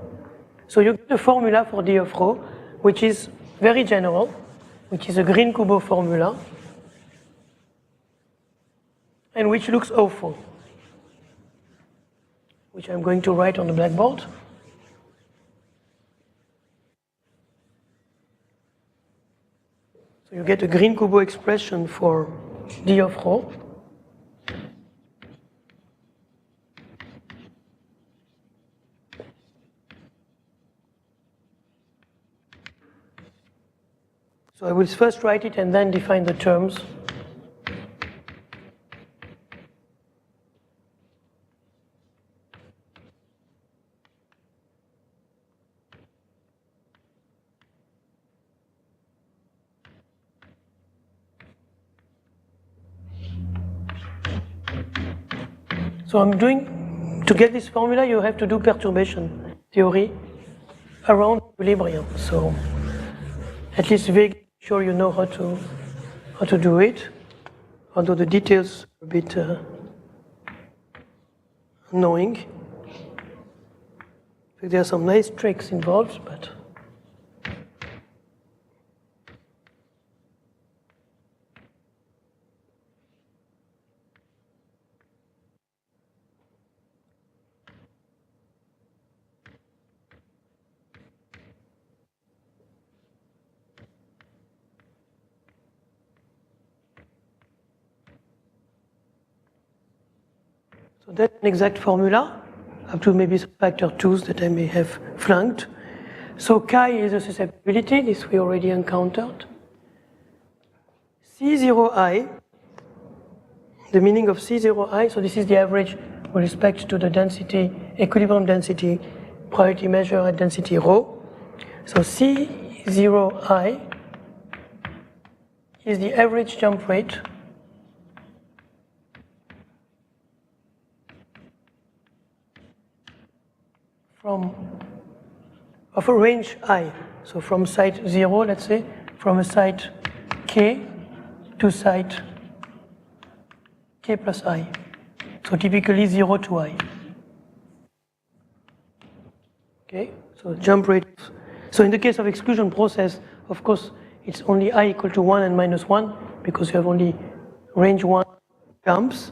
So you get a formula for d of ρ, which is very general, which is a Green-Kubo formula, and which looks awful, which I'm going to write on the blackboard. So you get a Green-Kubo expression for d of ρ. So I will first write it and then define the terms. So I'm doing, to get this formula, you have to do perturbation theory around equilibrium. So at least vaguely sure you know how to do it, although the details are a bit annoying. There are some nice tricks involved, but so that's an exact formula, up to maybe some factor 2's that I may have flunked. So chi is a susceptibility, this we already encountered. C0i, the meaning of C0i, so this is the average with respect to the density, equilibrium density, priority measure at density ρ. So C0i is the average jump rate of a range I. So from site 0, let's say, from a site k to site k plus I. So typically 0 to I. Okay, so jump rate. So in the case of exclusion process, of course, it's only I equal to 1 and minus 1 because you have only range 1 jumps.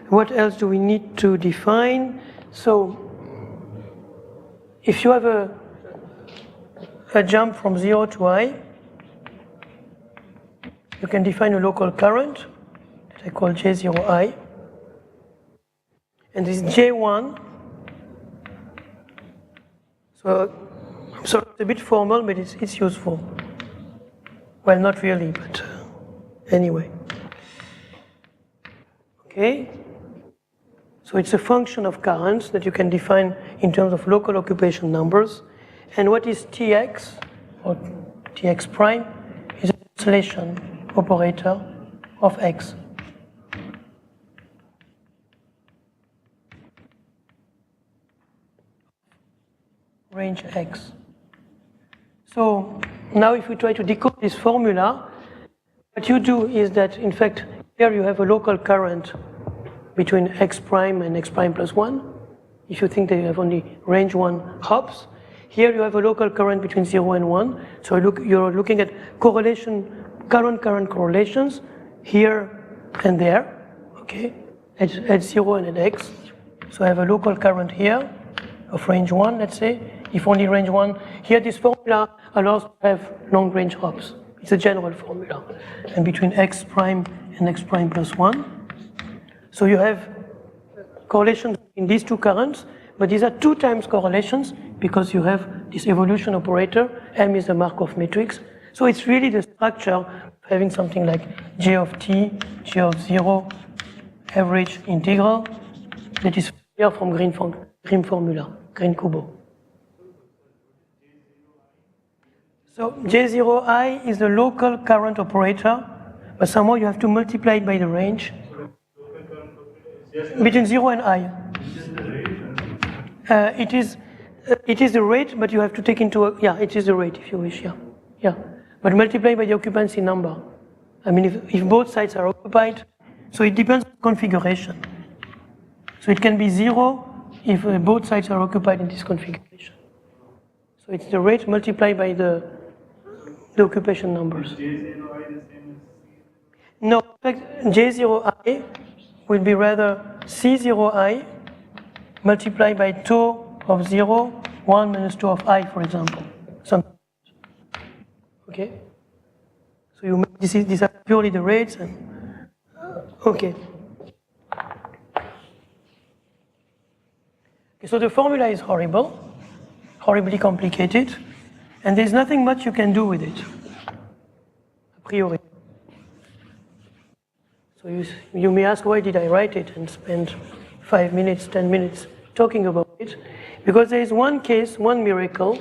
What else do we need to define? So if you have a jump from 0 to I, you can define a local current that I call J0I. And this J1, so it's a bit formal, but it's useful. Well, not really, but anyway. Okay? So it's a function of currents that you can define in terms of local occupation numbers. And what is Tx, or Tx prime, is a translation operator of x. Range x. So now if we try to decode this formula, what you do is that, in fact, here you have a local current between x prime and x prime plus 1. If you think that you have only range 1 hops. Here you have a local current between 0 and 1. So you're looking at correlation, current correlations here and there, okay, at 0 and at x. So I have a local current here of range 1, let's say, if only range 1. Here this formula allows to have long range hops. It's a general formula. And between x prime and x prime plus 1. So you have correlations in these two currents, but these are 2 times correlations because you have this evolution operator. M is the Markov matrix. So it's really the structure of having something like J of t, J of 0, average integral, that is here from Green formula, Green-Kubo. So J0I is the local current operator, but somehow you have to multiply it by the range. Between 0 and I. It is the rate, but you have to take into, it is the rate if you wish, yeah. But multiply by the occupancy number. I mean, if both sides are occupied, so it depends on configuration. So it can be 0 if both sides are occupied in this configuration. So it's the rate multiplied by the occupation numbers. Is J0I the same as? No, in fact, J0I will be rather C0I multiplied by tau of 0, 1 minus tau of I, for example. Okay? So these are purely the rates. And, okay. So the formula is horribly complicated, and there's nothing much you can do with it, a priori. So you may ask, why did I write it and spend 5 minutes, 10 minutes talking about it? Because there is one case, one miracle,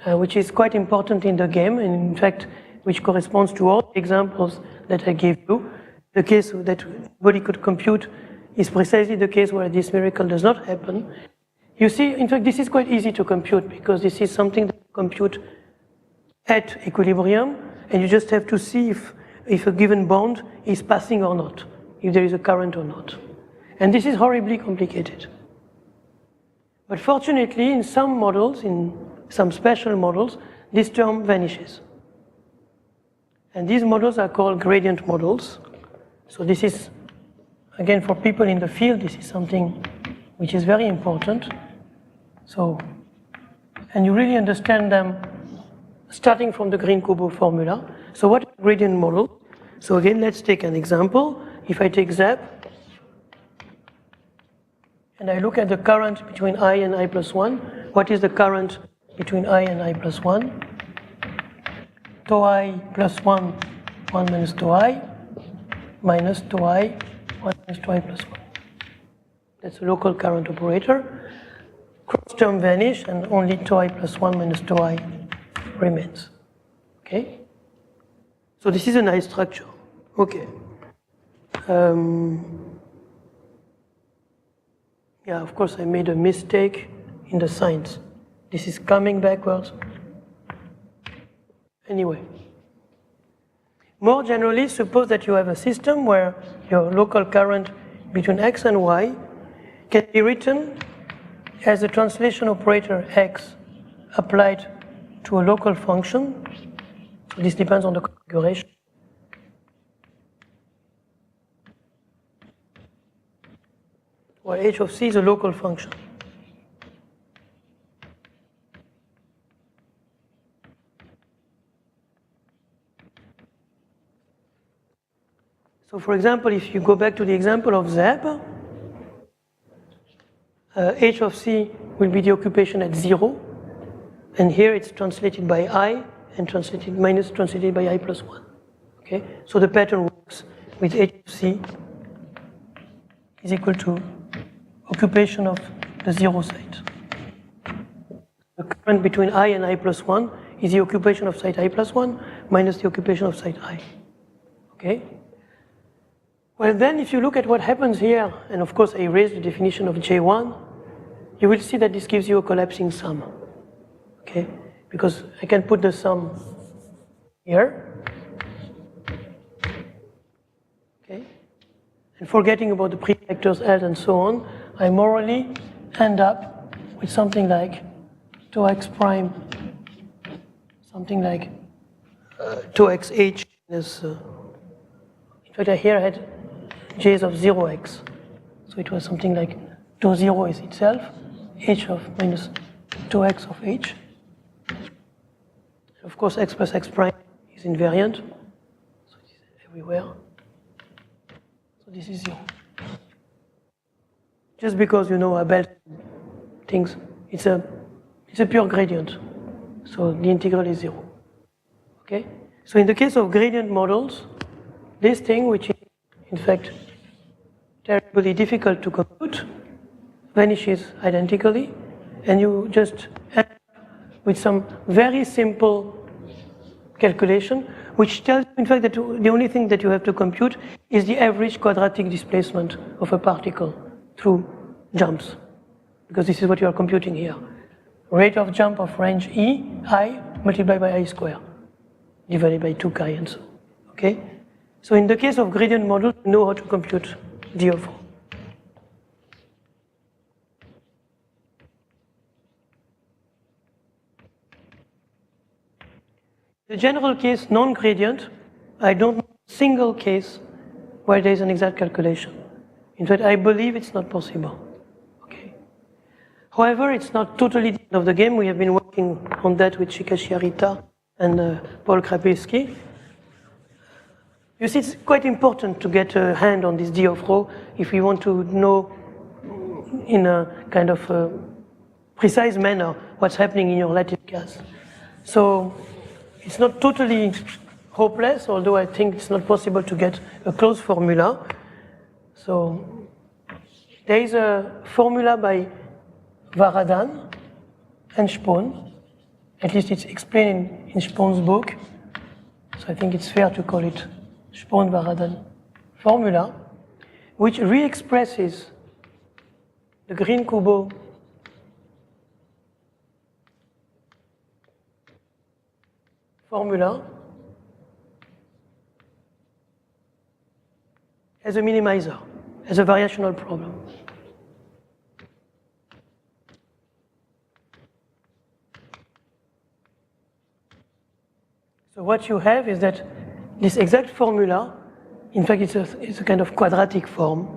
which is quite important in the game, and in fact, which corresponds to all the examples that I gave you. The case that nobody could compute is precisely the case where this miracle does not happen. You see, in fact, this is quite easy to compute because this is something that you compute at equilibrium, and you just have to see if a given bond is passing or not, if there is a current or not. And this is horribly complicated. But fortunately, in some models, in some special models, this term vanishes. And these models are called gradient models. So this is, again, for people in the field, this is something which is very important. So, and you really understand them starting from the Green-Kubo formula. So what is a gradient model? So again, let's take an example. If I take ZAP, and I look at the current between I and I plus 1, what is the current between I and I plus 1? Tau I plus 1, 1 minus tau I, minus tau I, 1 minus tau I plus 1. That's a local current operator. Cross term vanish, and only tau I plus 1 minus tau I remains. Okay? So this is a nice structure. Okay. Yeah, of course I made a mistake in the signs. This is coming backwards. Anyway. More generally, suppose that you have a system where your local current between x and y can be written as a translation operator x applied to a local function. So this depends on the configuration. where h of c is a local function. So for example, if you go back to the example of Zeb, h of c will be the occupation at 0, and here it's translated by I and translated by I plus 1. Okay? So the pattern works with h of c is equal to occupation of the 0 site. The current between I and I plus 1 is the occupation of site I plus 1 minus the occupation of site I. Okay? Well, then if you look at what happens here, and of course I raised the definition of J1, you will see that this gives you a collapsing sum. Okay? Because I can put the sum here. Okay? And forgetting about the prefactors L and so on, I morally end up with something like 2x prime, something like 2xh minus, in fact here I had j's of 0x, so it was something like 2 0 is itself, h of minus 2x of h. Of course x plus x prime is invariant, so it is everywhere. So this is 0. Just because you know about things, it's a pure gradient, so the integral is 0. Okay? So in the case of gradient models, this thing, which is in fact terribly difficult to compute, vanishes identically, and you just end up with some very simple calculation, which tells you in fact that the only thing that you have to compute is the average quadratic displacement of a particle through jumps, because this is what you are computing here. Rate of jump of range E, I, multiplied by I squared, divided by 2 chi and so. Okay? So in the case of gradient model, you know how to compute D of rho. The general case, non-gradient, I don't know a single case where there is an exact calculation. In fact, I believe it's not possible. Okay. However, it's not totally the end of the game. We have been working on that with Chikashi Arita and Paul Krapilski. You see, it's quite important to get a hand on this D of rho if we want to know in a kind of precise manner what's happening in your lattice gas. So it's not totally hopeless, although I think it's not possible to get a closed formula. So there is a formula by Varadhan and Spohn. At least it's explained in Spohn's book. So I think it's fair to call it Spohn-Varadhan formula, which re-expresses the Green-Kubo formula as a minimizer, as a variational problem. So what you have is that this exact formula, in fact, it's a kind of quadratic form.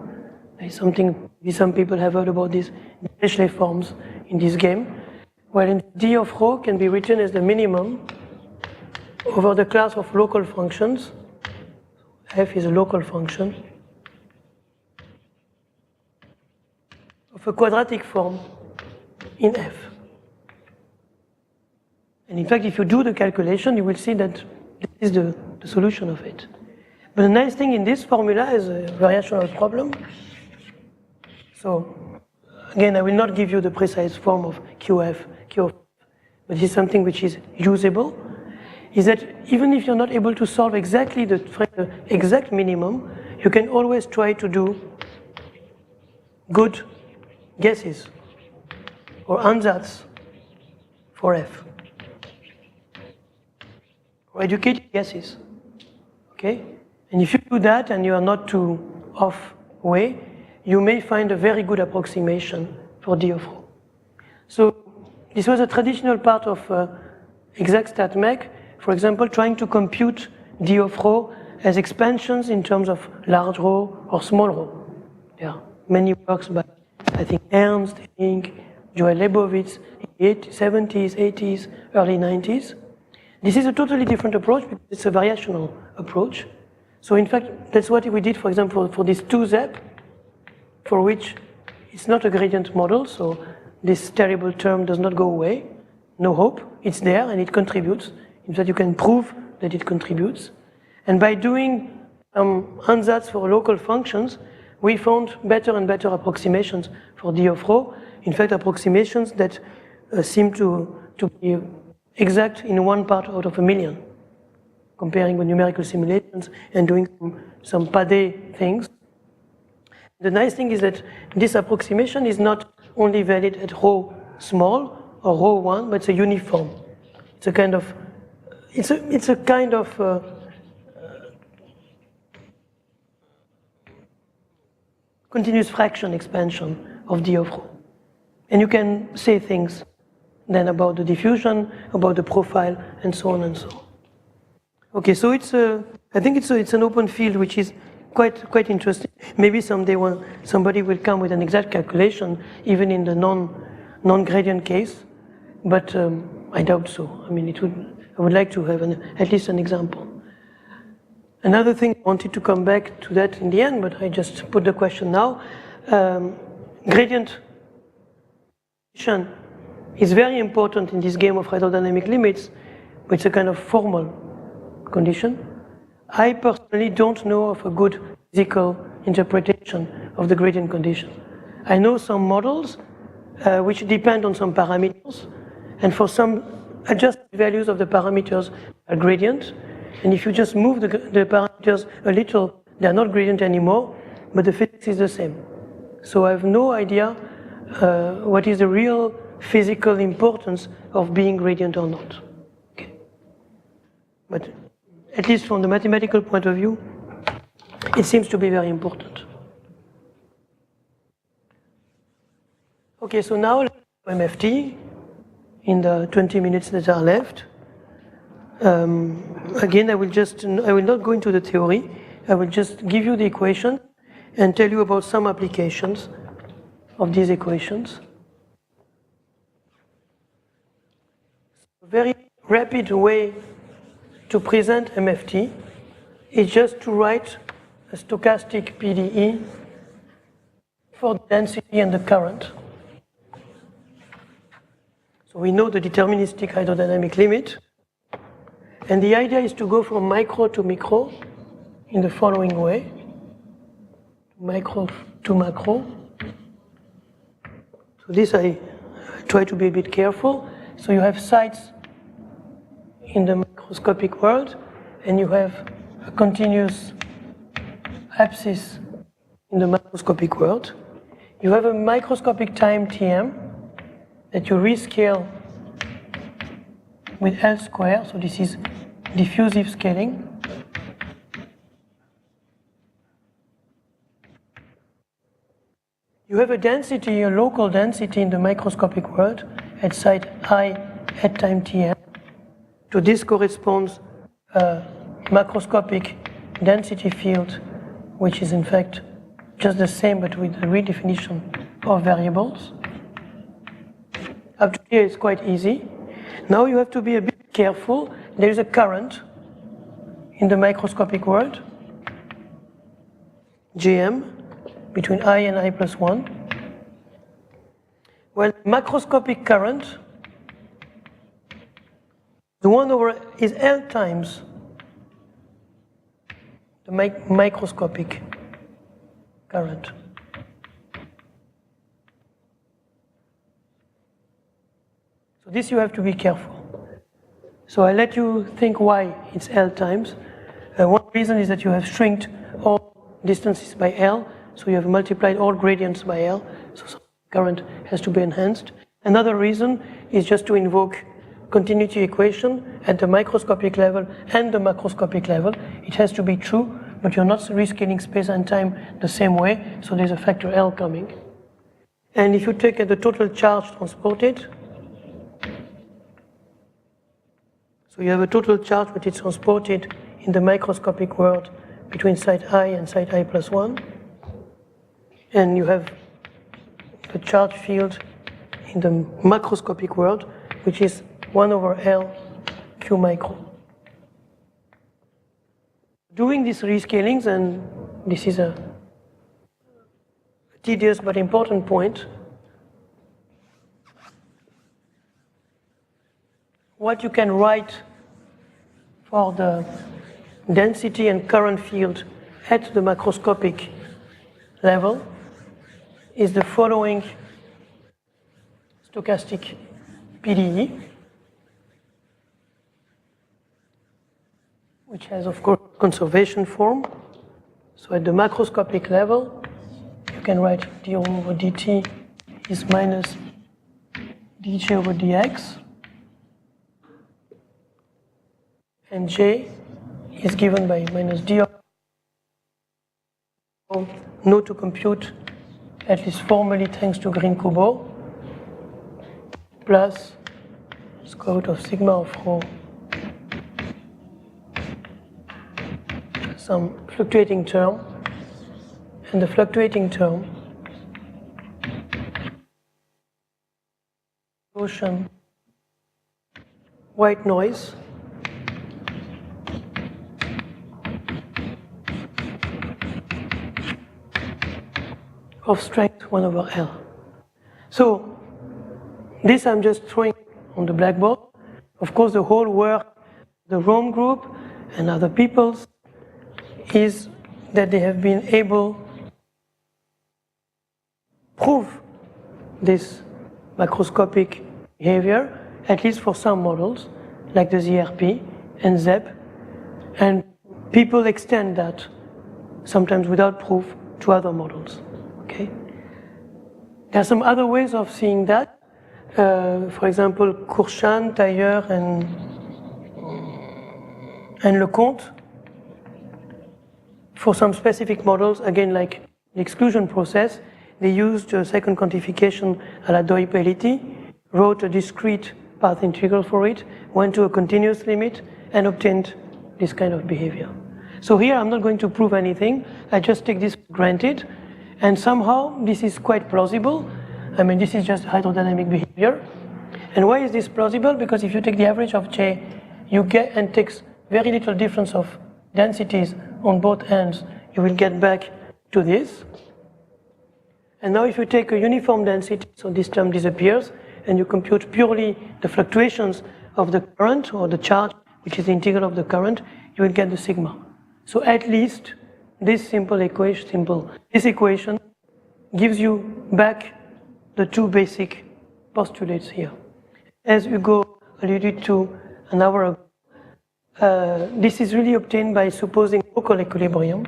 It's something, some people have heard about these Dirichlet forms in this game, wherein D of rho can be written as the minimum over the class of local functions. F is a local function of a quadratic form in F. And in fact, if you do the calculation, you will see that this is the solution of it. But the nice thing in this formula is a variational problem. So again, I will not give you the precise form of QF, but this is something which is usable, is that even if you're not able to solve exactly the exact minimum, you can always try to do good guesses or ansatz for F, or educated guesses. Okay? And if you do that and you are not too off way, you may find a very good approximation for D of rho. So this was a traditional part of exact StatMech, for example, trying to compute D of rho as expansions in terms of large rho or small rho. There are many works by I think Ernst, Inc., Joel Lebowitz, in the 70s, 80s, early 90s. This is a totally different approach because it's a variational approach. So in fact, that's what we did, for example, for this 2ZEP, for which it's not a gradient model, so this terrible term does not go away. No hope, it's there and it contributes. In fact, you can prove that it contributes. And by doing ansatz for local functions, we found better and better approximations for D of rho. In fact, approximations that seem to be exact in 1 part out of a million, comparing with numerical simulations and doing some PADE things. The nice thing is that this approximation is not only valid at rho small or rho 1, but it's a uniform. It's a kind of, continuous fraction expansion of D of rho. And you can say things then about the diffusion, about the profile, and so on and so on. Okay, so I think it's an open field which is quite interesting. Maybe someday somebody will come with an exact calculation, even in the non-gradient case, but I doubt so. I mean, I would like to have at least an example. Another thing, I wanted to come back to that in the end, but I just put the question now. Gradient is very important in this game of hydrodynamic limits, but it's a kind of formal condition. I personally don't know of a good physical interpretation of the gradient condition. I know some models which depend on some parameters, and for some adjusted values of the parameters are gradient, and if you just move the parameters a little, they are not gradient anymore, but the physics is the same. So I have no idea what is the real physical importance of being gradient or not. Okay. But at least from the mathematical point of view, it seems to be very important. Okay, so now MFT in the 20 minutes that are left. Again, I will not go into the theory. I will just give you the equation and tell you about some applications of these equations. A very rapid way to present MFT is just to write a stochastic PDE for the density and the current. So we know the deterministic hydrodynamic limit. And the idea is to go from micro to micro in the following way. Micro to macro. So this I try to be a bit careful. So you have sites in the microscopic world, and you have a continuous axis in the macroscopic world. You have a microscopic time Tm that you rescale with L square, so this is diffusive scaling. You have a density, a local density in the microscopic world at site I at time Tm. To this corresponds a macroscopic density field, which is in fact just the same but with a redefinition of variables. Up to here it's quite easy. Now you have to be a bit careful. There is a current in the microscopic world, Jm, between I and I plus 1. Well, macroscopic current, the 1 over is L times the microscopic current. So this you have to be careful. So I let you think why it's L times. One reason is that you have shrinked all distances by L, so you have multiplied all gradients by L, so some current has to be enhanced. Another reason is just to invoke continuity equation at the microscopic level and the macroscopic level. It has to be true, but you're not rescaling space and time the same way, so there's a factor L coming. And if you take the total charge transported, so you have a total charge but it's transported in the microscopic world between site I and site I plus 1. And you have the charge field in the macroscopic world, which is 1 over L Q micro. Doing these rescalings, and this is a tedious but important point, what you can write for the density and current field at the macroscopic level is the following stochastic PDE, which has, of course, conservation form. So at the macroscopic level, you can write d over dt is minus dj over dx, and j is given by minus d. Know to compute, at least formally thanks to Green-Kubo, plus square root of sigma of rho, some fluctuating term, and the fluctuating term, Gaussian white noise, of strength 1 over L. So this I'm just throwing on the blackboard. Of course, the whole work, the Rome group and other people's, is that they have been able to prove this macroscopic behavior, at least for some models, like the ZRP and ZEP, and people extend that, sometimes without proof, to other models. Okay. There are some other ways of seeing that. For example, Kurchan, Tailleur, and Lecomte. For some specific models, again, like the exclusion process, they used a second quantification à la Doi-Pellitti, wrote a discrete path integral for it, went to a continuous limit, and obtained this kind of behavior. So here I'm not going to prove anything. I just take this for granted. And somehow this is quite plausible. I mean, this is just hydrodynamic behavior. And why is this plausible? Because if you take the average of J, you get, and takes very little difference of densities on both ends, you will get back to this. And now if you take a uniform density, so this term disappears, and you compute purely the fluctuations of the current or the charge, which is the integral of the current, you will get the sigma. So at least this this equation gives you back the two basic postulates here. As Hugo alluded to an hour ago, this is really obtained by supposing local equilibrium.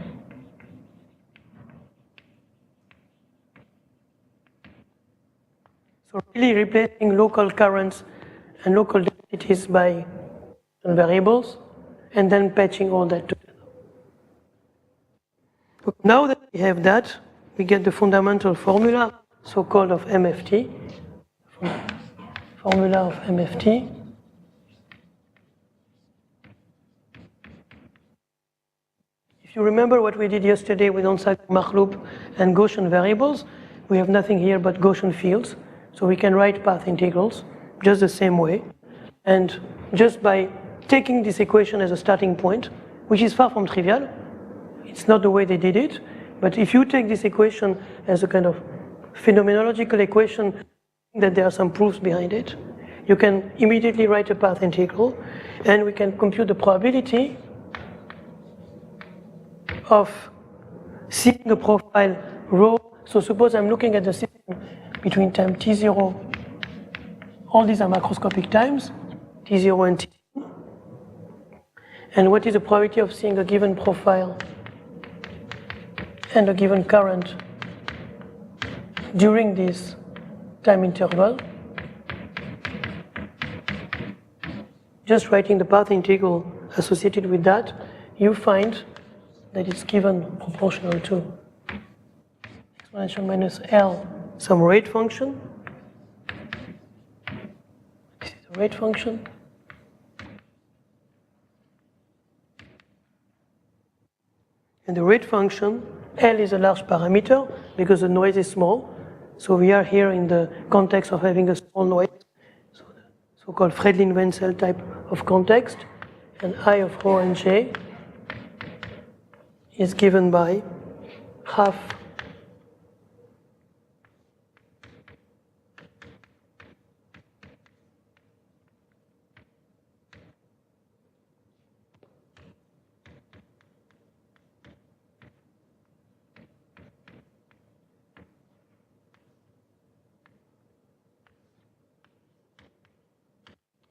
So really replacing local currents and local densities by variables, and then patching all that together. Now that we have that, we get the fundamental formula, so-called of MFT, formula of MFT. If you remember what we did yesterday with on-cycle loop and Gaussian variables, we have nothing here but Gaussian fields, so we can write path integrals just the same way. And just by taking this equation as a starting point, which is far from trivial, it's not the way they did it, but if you take this equation as a kind of phenomenological equation, that there are some proofs behind it, you can immediately write a path integral, and we can compute the probability of seeing a profile rho. So suppose I'm looking at the system between time t0, all these are macroscopic times, t0 and t1, and what is the probability of seeing a given profile and a given current during this time interval. Just writing the path integral associated with that, you find that it's given proportional to exponential minus L, some rate function. This is a rate function. And the rate function, L is a large parameter because the noise is small. So we are here in the context of having a small noise, so the so-called Fredlin-Wenzel type of context, and I of rho and j is given by half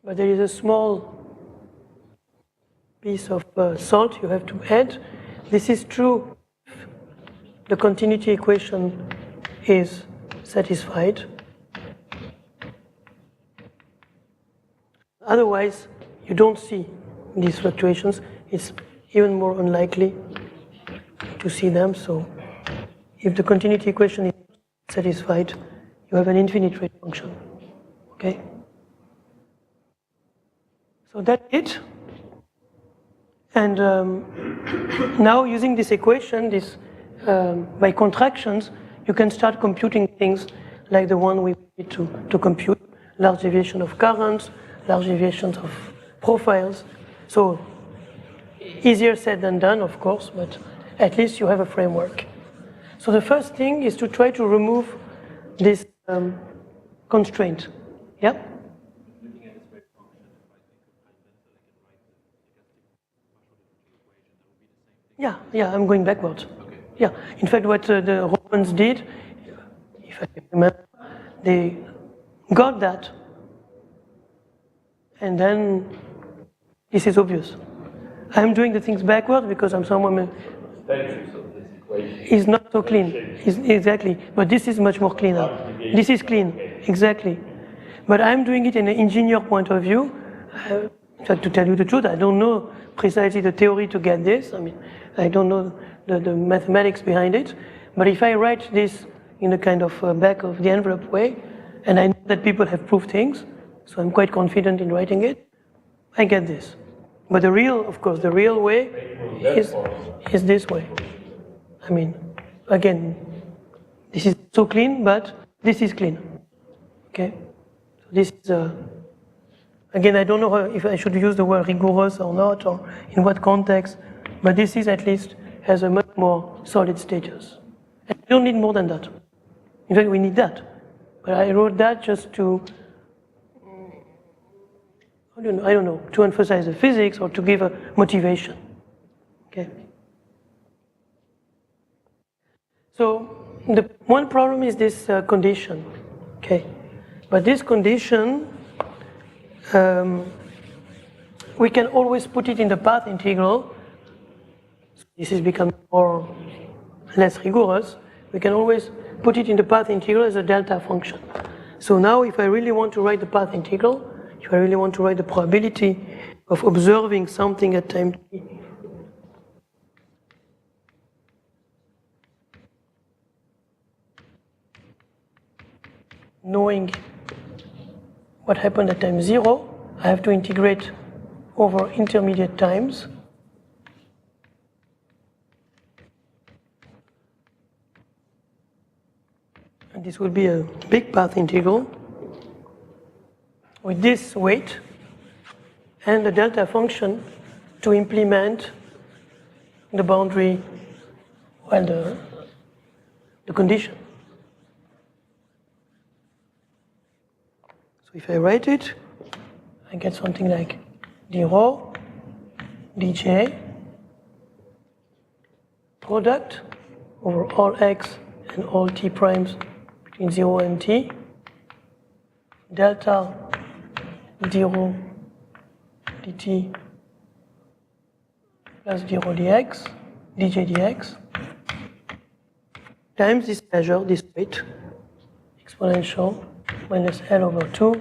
but there is a small piece of salt you have to add. This is true if the continuity equation is satisfied. Otherwise, you don't see these fluctuations. It's even more unlikely to see them. So if the continuity equation is satisfied, you have an infinite rate function. Okay? So that's it. And now using this equation, by contractions, you can start computing things like the one we need to compute, large deviation of currents, large deviations of profiles. So easier said than done, of course, but at least you have a framework. So the first thing is to try to remove this constraint. Yeah? Yeah, I'm going backwards. Okay. Yeah, in fact, what the Romans did, if I remember, they got that, and then this is obvious. I'm doing the things backwards because I'm someone is not so clean. Exactly, but this is much more cleaner. This is clean, exactly. But I'm doing it in an engineer point of view. To tell you the truth, I don't know precisely the theory to get this. I mean, I don't know the mathematics behind it. But if I write this in a kind of back of the envelope way, and I know that people have proved things, so I'm quite confident in writing it, I get this. But the real, of course, the real way is this way. I mean, again, this is so clean, but this is clean. Okay? So this is again, I don't know if I should use the word rigorous or not, or in what context, but this is at least has a much more solid status. And we don't need more than that. In fact, we need that. But I wrote that just to, I don't know, to emphasize the physics or to give a motivation. Okay. So the one problem is this condition. Okay. But this condition, we can always put it in the path integral. This is becoming less rigorous. We can always put it in the path integral as a delta function. So now if I really want to write the path integral, if I really want to write the probability of observing something at time t, knowing what happened at time 0, I have to integrate over intermediate times. And this will be a big path integral with this weight and the delta function to implement the boundary, well, the condition. So if I write it, I get something like d rho, dj, product over all x and all t primes between 0 and t, delta d rho dt plus d rho dx, dj dx, times this measure, this weight, exponential minus L over 2,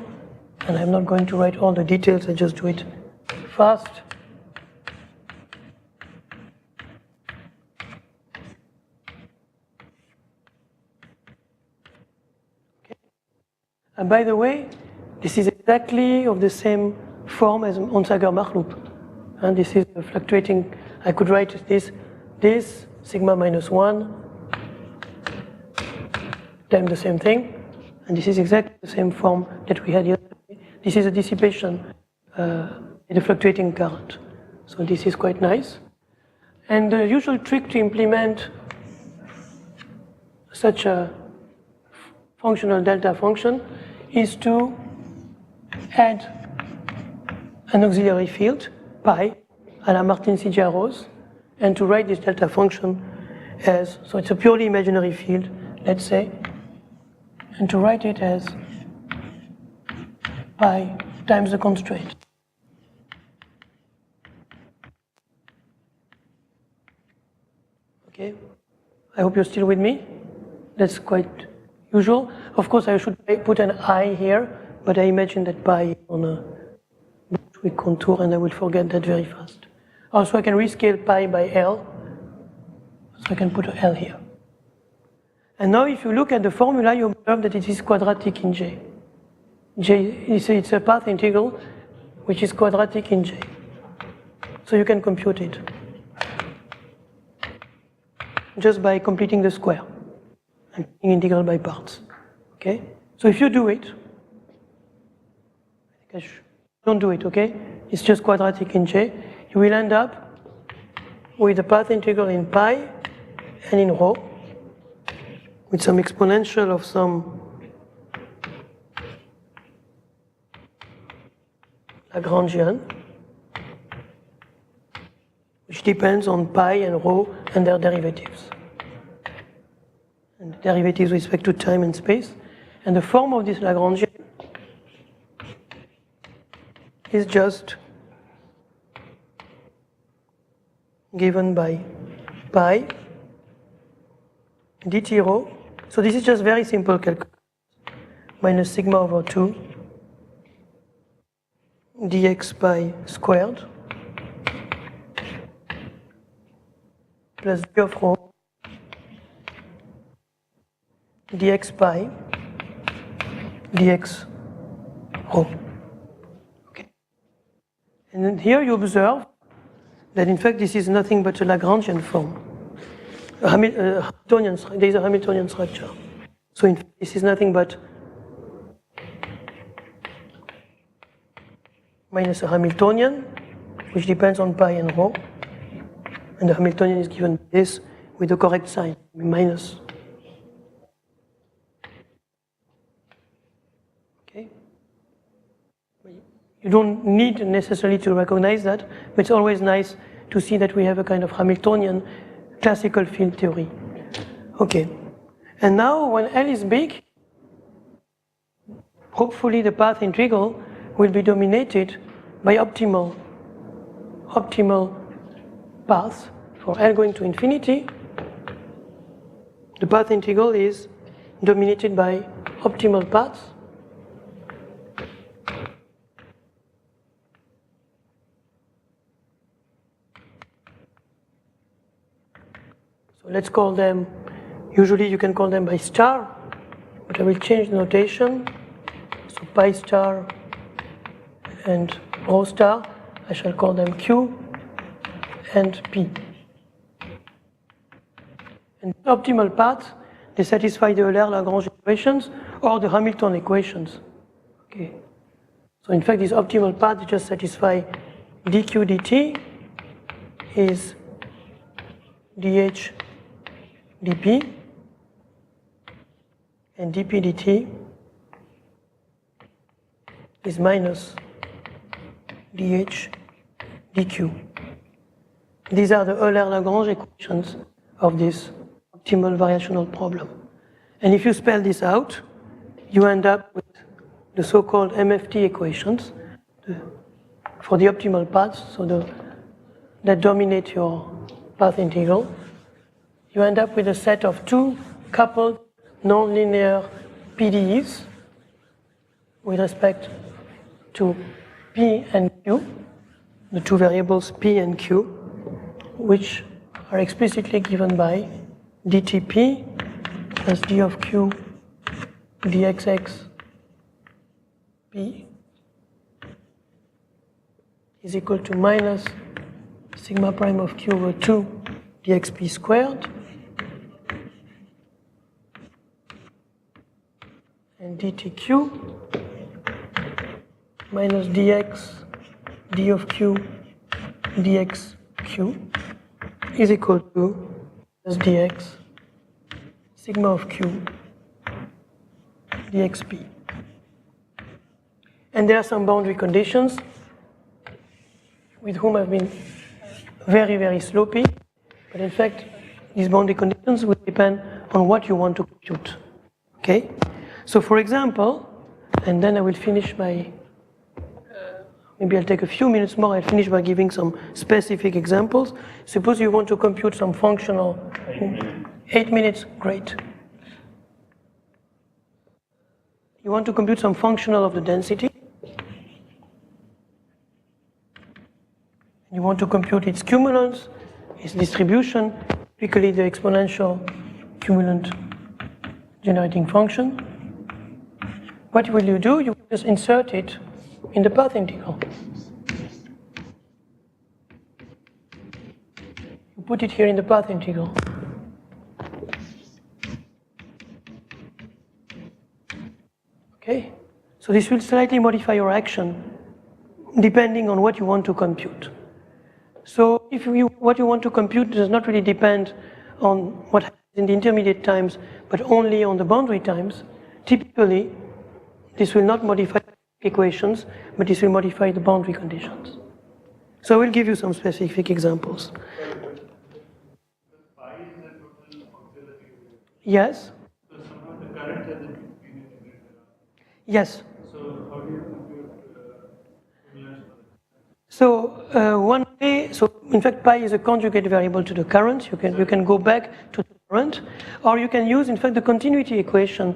and I'm not going to write all the details, I just do it fast. Okay. And by the way, this is exactly of the same form as Onsager-Mach loop. And this is fluctuating, I could write this sigma minus 1 times the same thing, and this is exactly the same form that we had yesterday. This is a dissipation in a fluctuating current. So this is quite nice. And the usual trick to implement such a functional delta function is to add an auxiliary field, pi, a la Martin-Ciggia-Rose, and to write this delta function as, so it's a purely imaginary field, let's say, and to write it as pi times the constraint. Okay, I hope you're still with me. That's quite usual. Of course, I should put an I here, but I imagine that pi is on a Bushwick contour, and I will forget that very fast. Also, I can rescale pi by L, so I can put an L here. And now, if you look at the formula, you observe that it is quadratic in J. It's a path integral which is quadratic in J. So you can compute it just by completing the square and taking integral by parts. Okay? So if you do it, don't do it, okay? It's just quadratic in J. You will end up with a path integral in pi and in rho with some exponential of some Lagrangian, which depends on pi and rho and their derivatives. And derivatives with respect to time and space. And the form of this Lagrangian is just given by pi dt rho. So this is just very simple calculus. Minus sigma over 2 dx pi squared plus d of rho dx pi dx rho. Okay. And then here you observe that in fact this is nothing but a Lagrangian form. Hamiltonian, there is a Hamiltonian structure. So in fact this is nothing but minus a Hamiltonian, which depends on pi and rho. And the Hamiltonian is given this with the correct sign, minus. Okay? You don't need necessarily to recognize that, but it's always nice to see that we have a kind of Hamiltonian classical field theory. Okay. And now when L is big, hopefully the path integral will be dominated by optimal paths. For L going to infinity, the path integral is dominated by optimal paths. So let's call them, usually you can call them by star, but I will change the notation. So pi star and rho star, I shall call them Q and P. And optimal paths, they satisfy the Euler-Lagrange equations or the Hamilton equations. Okay. So in fact, these optimal paths just satisfy dq dt is dh dp, and dp dt is minus dh dq. These are the Euler-Lagrange equations of this optimal variational problem. And if you spell this out, you end up with the so-called MFT equations for the optimal paths, so that dominate your path integral. You end up with a set of two coupled nonlinear PDEs with respect to P and Q, the two variables P and Q, which are explicitly given by dTp plus d of q dxx p is equal to minus sigma prime of q over 2 dxp squared dtq minus dx d of q dxq is equal to plus dx sigma of q dxp. And there are some boundary conditions with whom I've been very, very sloppy, but in fact, these boundary conditions will depend on what you want to compute, okay? So for example, and then I will finish my, maybe I'll take a few minutes more, I'll finish by giving some specific examples. Suppose you want to compute some functional, 8 minutes, great. You want to compute some functional of the density. You want to compute its cumulants, its distribution, typically the exponential cumulant generating function. What will you do? You just insert it in the path integral. You put it here in the path integral. Okay? So this will slightly modify your action depending on what you want to compute. So if what you want to compute does not really depend on what happens in the intermediate times, but only on the boundary times, typically this will not modify equations, but this will modify the boundary conditions. So I will give you some specific examples. Yes? So somehow the current hasn't been integrated. Yes. So how do you compute cumulants for that? So one way, so in fact pi is a conjugate variable to the current. You can go back to the current, or you can use in fact the continuity equation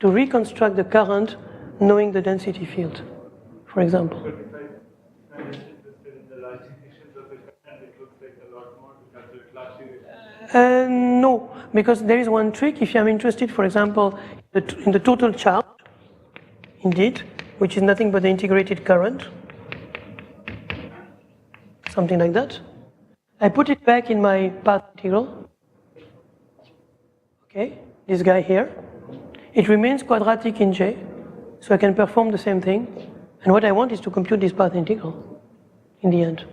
to reconstruct the current knowing the density field, for example. But if I'm just interested in the large equations of the current, it looks like a lot more to calculate large equations. No, because there is one trick. If I'm interested, for example, in the total charge, indeed, which is nothing but the integrated current, something like that, I put it back in my path integral. Okay, this guy here. It remains quadratic in J, so I can perform the same thing. And what I want is to compute this path integral in the end.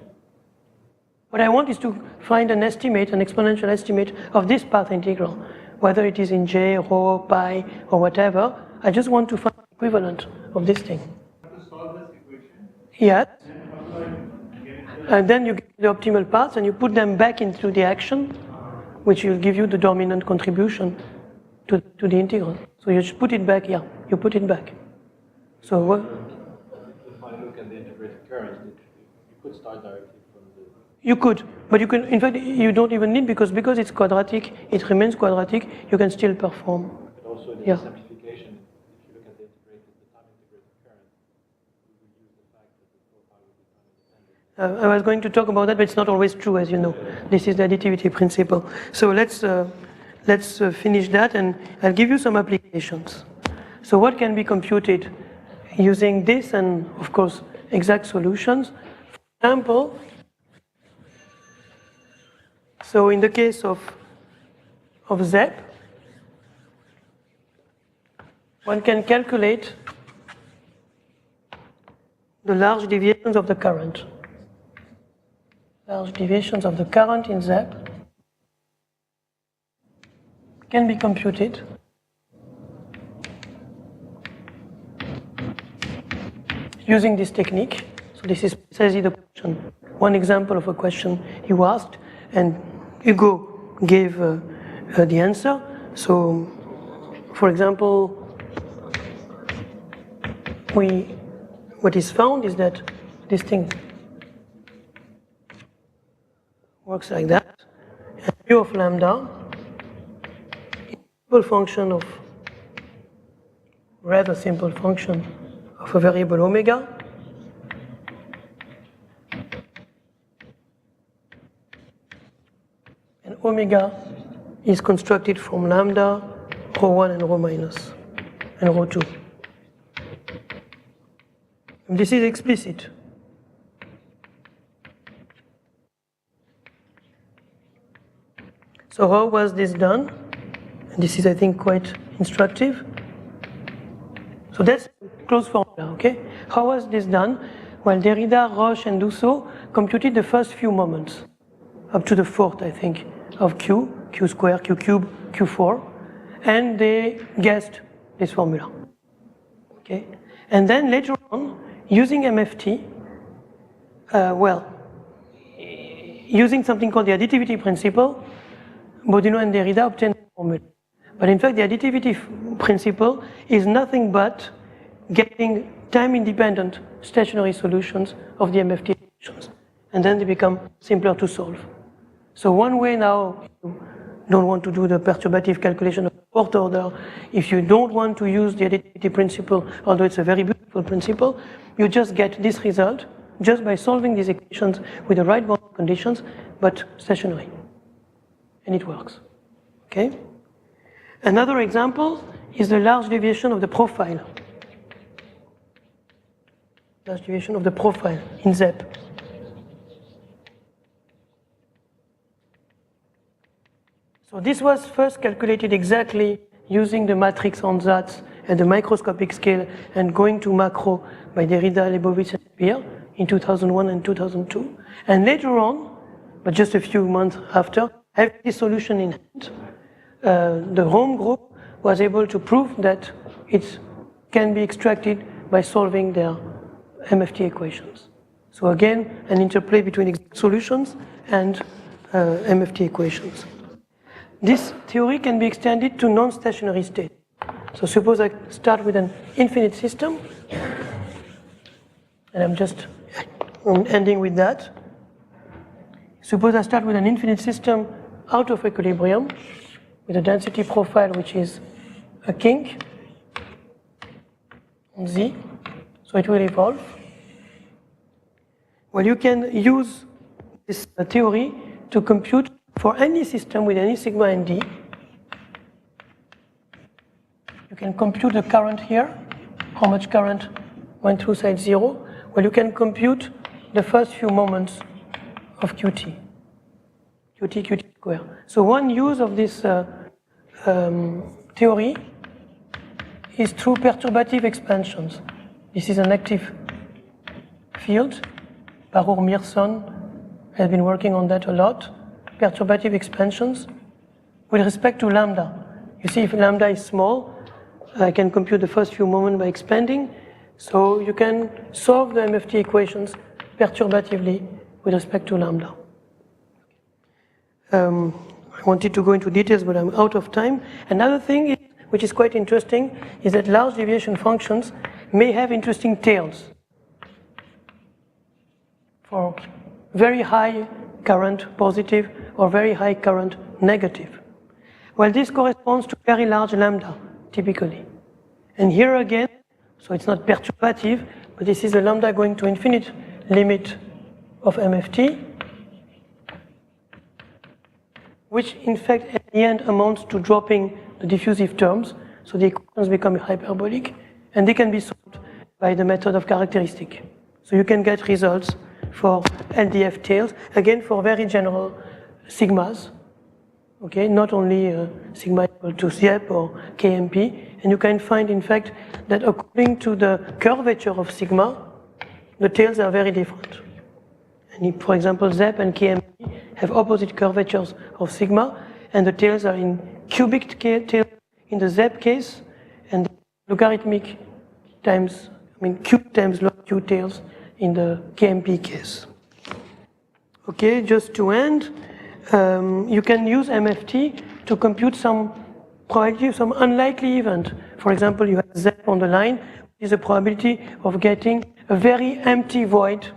What I want is to find an estimate, an exponential estimate of this path integral, whether it is in J, rho, pi, or whatever. I just want to find the equivalent of this thing. To solve this equation, Yes. then how do I get it? And then you get the optimal paths and you put them back into the action, which will give you the dominant contribution to the integral. So you just put it back, yeah, you put it back. So what? If I look at the integrated current, you could start directly from the... You could, but you can, in fact, you don't even need, because it's quadratic, it remains quadratic, you can still perform. But also the Yeah. simplification, if you look at the time integrated current, you would use the fact that the profile would be time independent. I was going to talk about that, but it's not always true, as you know. This is the additivity principle. So let's finish that, and I'll give you some applications. So what can be computed using this and, of course, exact solutions? For example, so in the case of ZEP, one can calculate the large deviations of the current. Large deviations of the current in ZEP can be computed using this technique. So this is precisely the question, one example of a question you asked, and Hugo gave the answer. So, for example, what is found is that this thing works like that. And mu of lambda is a simple function of, rather simple function of a variable omega. And omega is constructed from lambda, rho1 and rho minus, and rho2. And this is explicit. So how was this done? And this is, I think, quite instructive. So that's closed formula, okay? How was this done? Well, Derrida, Roche, and Dussault computed the first few moments, up to the fourth, I think, of Q, Q squared, Q cubed, Q4, and they guessed this formula, okay? And then later on, using MFT, using something called the additivity principle, Bodino and Derrida obtained the formula. But in fact, the additivity principle is nothing but getting time-independent stationary solutions of the MFT equations. And then they become simpler to solve. So one way now, if you don't want to do the perturbative calculation of the fourth order, if you don't want to use the additivity principle, although it's a very beautiful principle, you just get this result just by solving these equations with the right boundary conditions, but stationary. And it works, okay? Another example is the large deviation of the profile. Large deviation of the profile in ZEP. So this was first calculated exactly using the matrix ansatz at the microscopic scale and going to macro by Derrida, Leibowitz, and Speer in 2001 and 2002. And later on, but just a few months after, having this solution in hand, the Rome group was able to prove that it can be extracted by solving their MFT equations. So again, an interplay between exact solutions and MFT equations. This theory can be extended to non-stationary states. So suppose I start with an infinite system, and I'm ending with that. Suppose I start with an infinite system out of equilibrium with a density profile which is a kink on Z, so it will evolve. Well, you can use this theory to compute for any system with any sigma and D. You can compute the current here, how much current went through side 0. Well, you can compute the first few moments of Qt, Qt square. So one use of this theory is through perturbative expansions. This is an active field. Baruch Mearson has been working on that a lot. Perturbative expansions with respect to lambda. You see, if lambda is small, I can compute the first few moments by expanding. So you can solve the MFT equations perturbatively with respect to lambda. I wanted to go into details, but I'm out of time. Another thing which is quite interesting is that large deviation functions may have interesting tails for very high current positive or very high current negative. Well, this corresponds to very large lambda, typically. And here again, so it's not perturbative, but this is a lambda going to infinite limit of MFT, which in fact at the end amounts to dropping the diffusive terms, so the equations become hyperbolic, and they can be solved by the method of characteristic. So you can get results for LDF tails, again for very general sigmas, okay, not only sigma equal to ZEP or KMP, and you can find in fact that according to the curvature of sigma, the tails are very different. And if, for example, ZEP and KMP have opposite curvatures of sigma, and the tails are in cubic tails in the ZEP case, and logarithmic times, cube times log Q tails in the KMP case. Okay, just to end, you can use MFT to compute some probability of some unlikely event. For example, you have ZEP on the line, which is a probability of getting a very empty void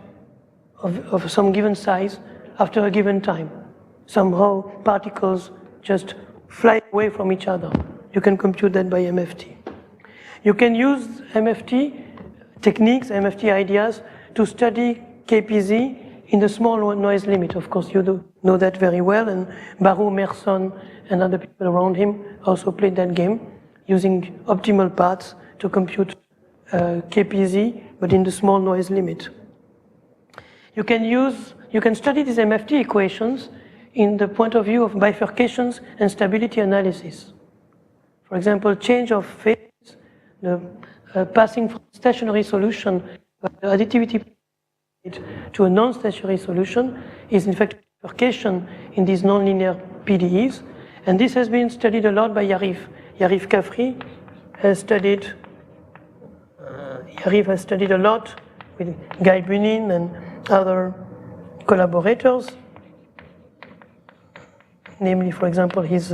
of some given size after a given time. Somehow particles just fly away from each other. You can compute that by MFT. You can use MFT techniques, MFT ideas to study KPZ in the small noise limit. Of course, you do know that very well, and Baruch Mearson and other people around him also played that game, using optimal paths to compute KPZ, but in the small noise limit. You can study these MFT equations in the point of view of bifurcations and stability analysis. For example, change of phase, the passing from stationary solution additivity to a non-stationary solution is in fact bifurcation in these nonlinear PDEs. And this has been studied a lot by Yariv. Yariv Kafri has studied a lot with Guy Bunin and other collaborators, namely, for example, his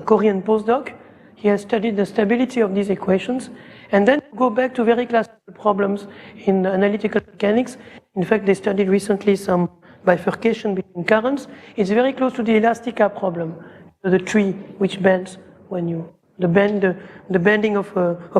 Korean postdoc. He has studied the stability of these equations, and then go back to very classical problems in analytical mechanics. In fact, they studied recently some bifurcation between currents. It's very close to the Elastica problem, the tree which bends when you, the bending of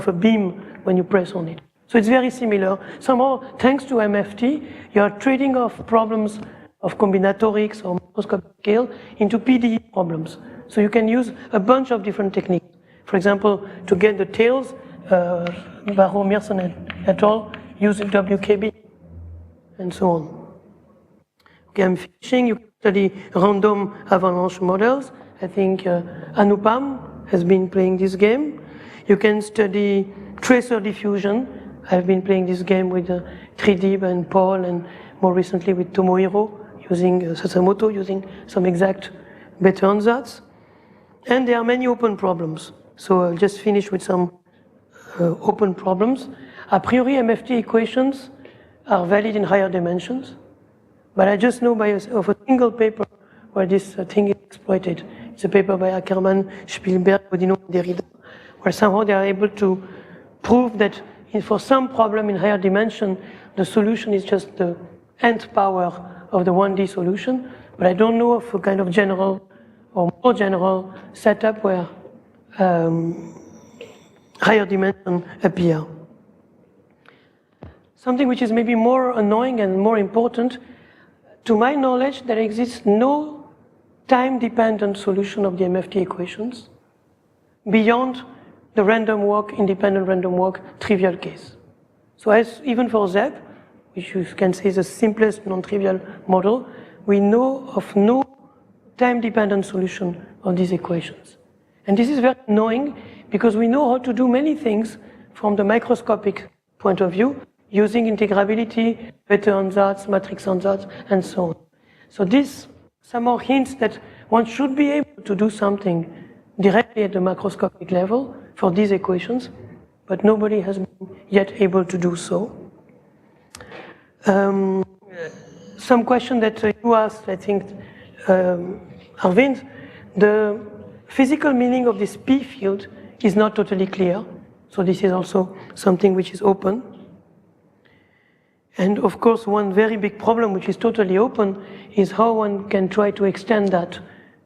a beam when you press on it. So it's very similar. Somehow, thanks to MFT, you are trading off problems of combinatorics or microscopic scale into PDE problems. So you can use a bunch of different techniques. For example, to get the tails, Barrow, Mearson et al. Use WKB, and so on. Okay, I'm finishing. You can study random avalanche models. I think Anupam has been playing this game. You can study tracer diffusion. I've been playing this game with 3D and Paul, and more recently with Tomohiro, using Sasamoto, using some exact better ansatz. And there are many open problems. So I'll just finish with some open problems. A priori, MFT equations are valid in higher dimensions, but I just know of a single paper where this thing is exploited. It's a paper by Ackermann, Spielberg, Godino, and Derrida, where somehow they are able to prove that for some problem in higher dimension, the solution is just the nth power of the 1D solution, but I don't know of a kind of general or more general setup where higher dimension appear. Something which is maybe more annoying and more important, to my knowledge, there exists no time-dependent solution of the MFT equations beyond the random walk, independent random walk trivial case. So as even for ZEP, which you can say is the simplest non-trivial model, we know of no time-dependent solution of these equations. And this is very annoying because we know how to do many things from the microscopic point of view, using integrability, better ansatz, matrix ansatz, and so on. So this somehow hints that one should be able to do something directly at the macroscopic level for these equations, but nobody has been yet able to do so. Some question that you asked, I think, Arvind, the physical meaning of this P field is not totally clear. So this is also something which is open. And of course, one very big problem which is totally open is how one can try to extend that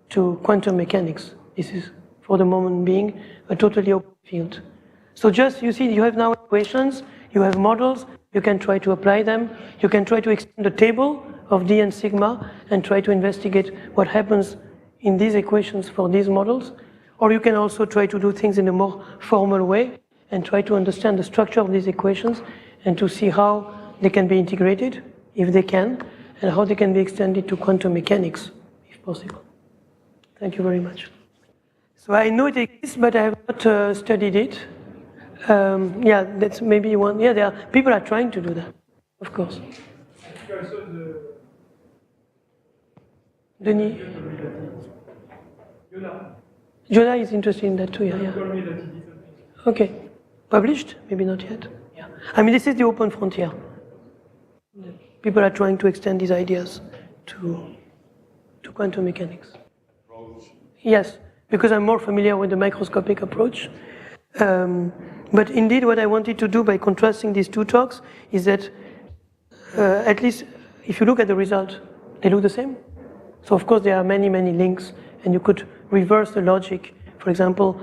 to quantum mechanics. This is, for the moment being, a totally open field. So just, you see, you have now equations, you have models, you can try to apply them, you can try to extend the table of D and sigma and try to investigate what happens in these equations for these models, or you can also try to do things in a more formal way and try to understand the structure of these equations and to see how they can be integrated, if they can, and how they can be extended to quantum mechanics, if possible. Thank you very much. So I know it exists, but I have not studied it. Yeah, that's maybe one. Yeah, there are people are trying to do that, of course. Denis? Jonah is interested in that too, yeah. Okay. Published? Maybe not yet. Yeah. I mean, this is the open frontier. People are trying to extend these ideas to quantum mechanics. Yes, because I'm more familiar with the microscopic approach. But indeed, what I wanted to do by contrasting these two talks is that, at least if you look at the result, they look the same. So of course, there are many, many links, and you could reverse the logic. For example,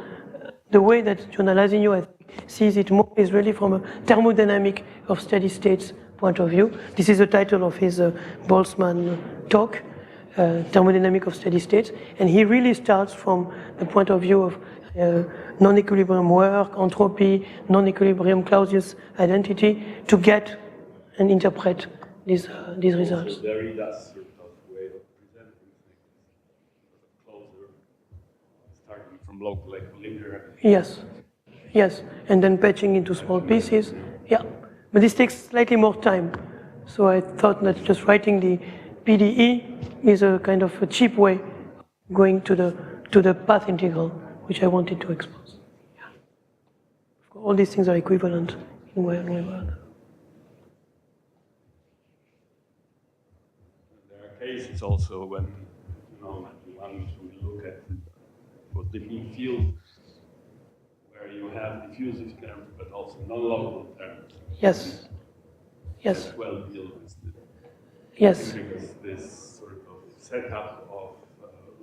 the way that Jonah Lasigno sees it more is really from a thermodynamic of steady states point of view. This is the title of his Boltzmann talk, Thermodynamic of Steady States, and he really starts from the point of view of non-equilibrium work, entropy, non-equilibrium Clausius identity, to get and interpret these results. So Derrida's sort of way of presenting things, closer, starting from local equilibrium. Yes. Yes, and then patching into small pieces. Yeah, but this takes slightly more time. So I thought that just writing the PDE is a kind of a cheap way of going to the path integral, which I wanted to expose. Yeah. All these things are equivalent in one way or another. There are cases also when, one should look at for the big field where you have diffusive terms but also non-local terms. Yes. Yes. As well deal with the Yes. because this sort of setup of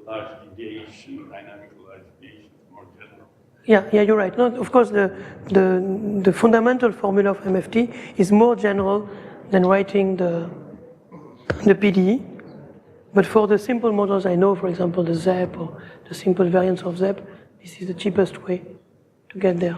large deviation, dynamical large deviation is more general. Yeah, you're right. No, of course, the fundamental formula of MFT is more general than writing the PDE. But for the simple models I know, for example, the ZEP or the simple variants of ZEP, this is the cheapest way to get there.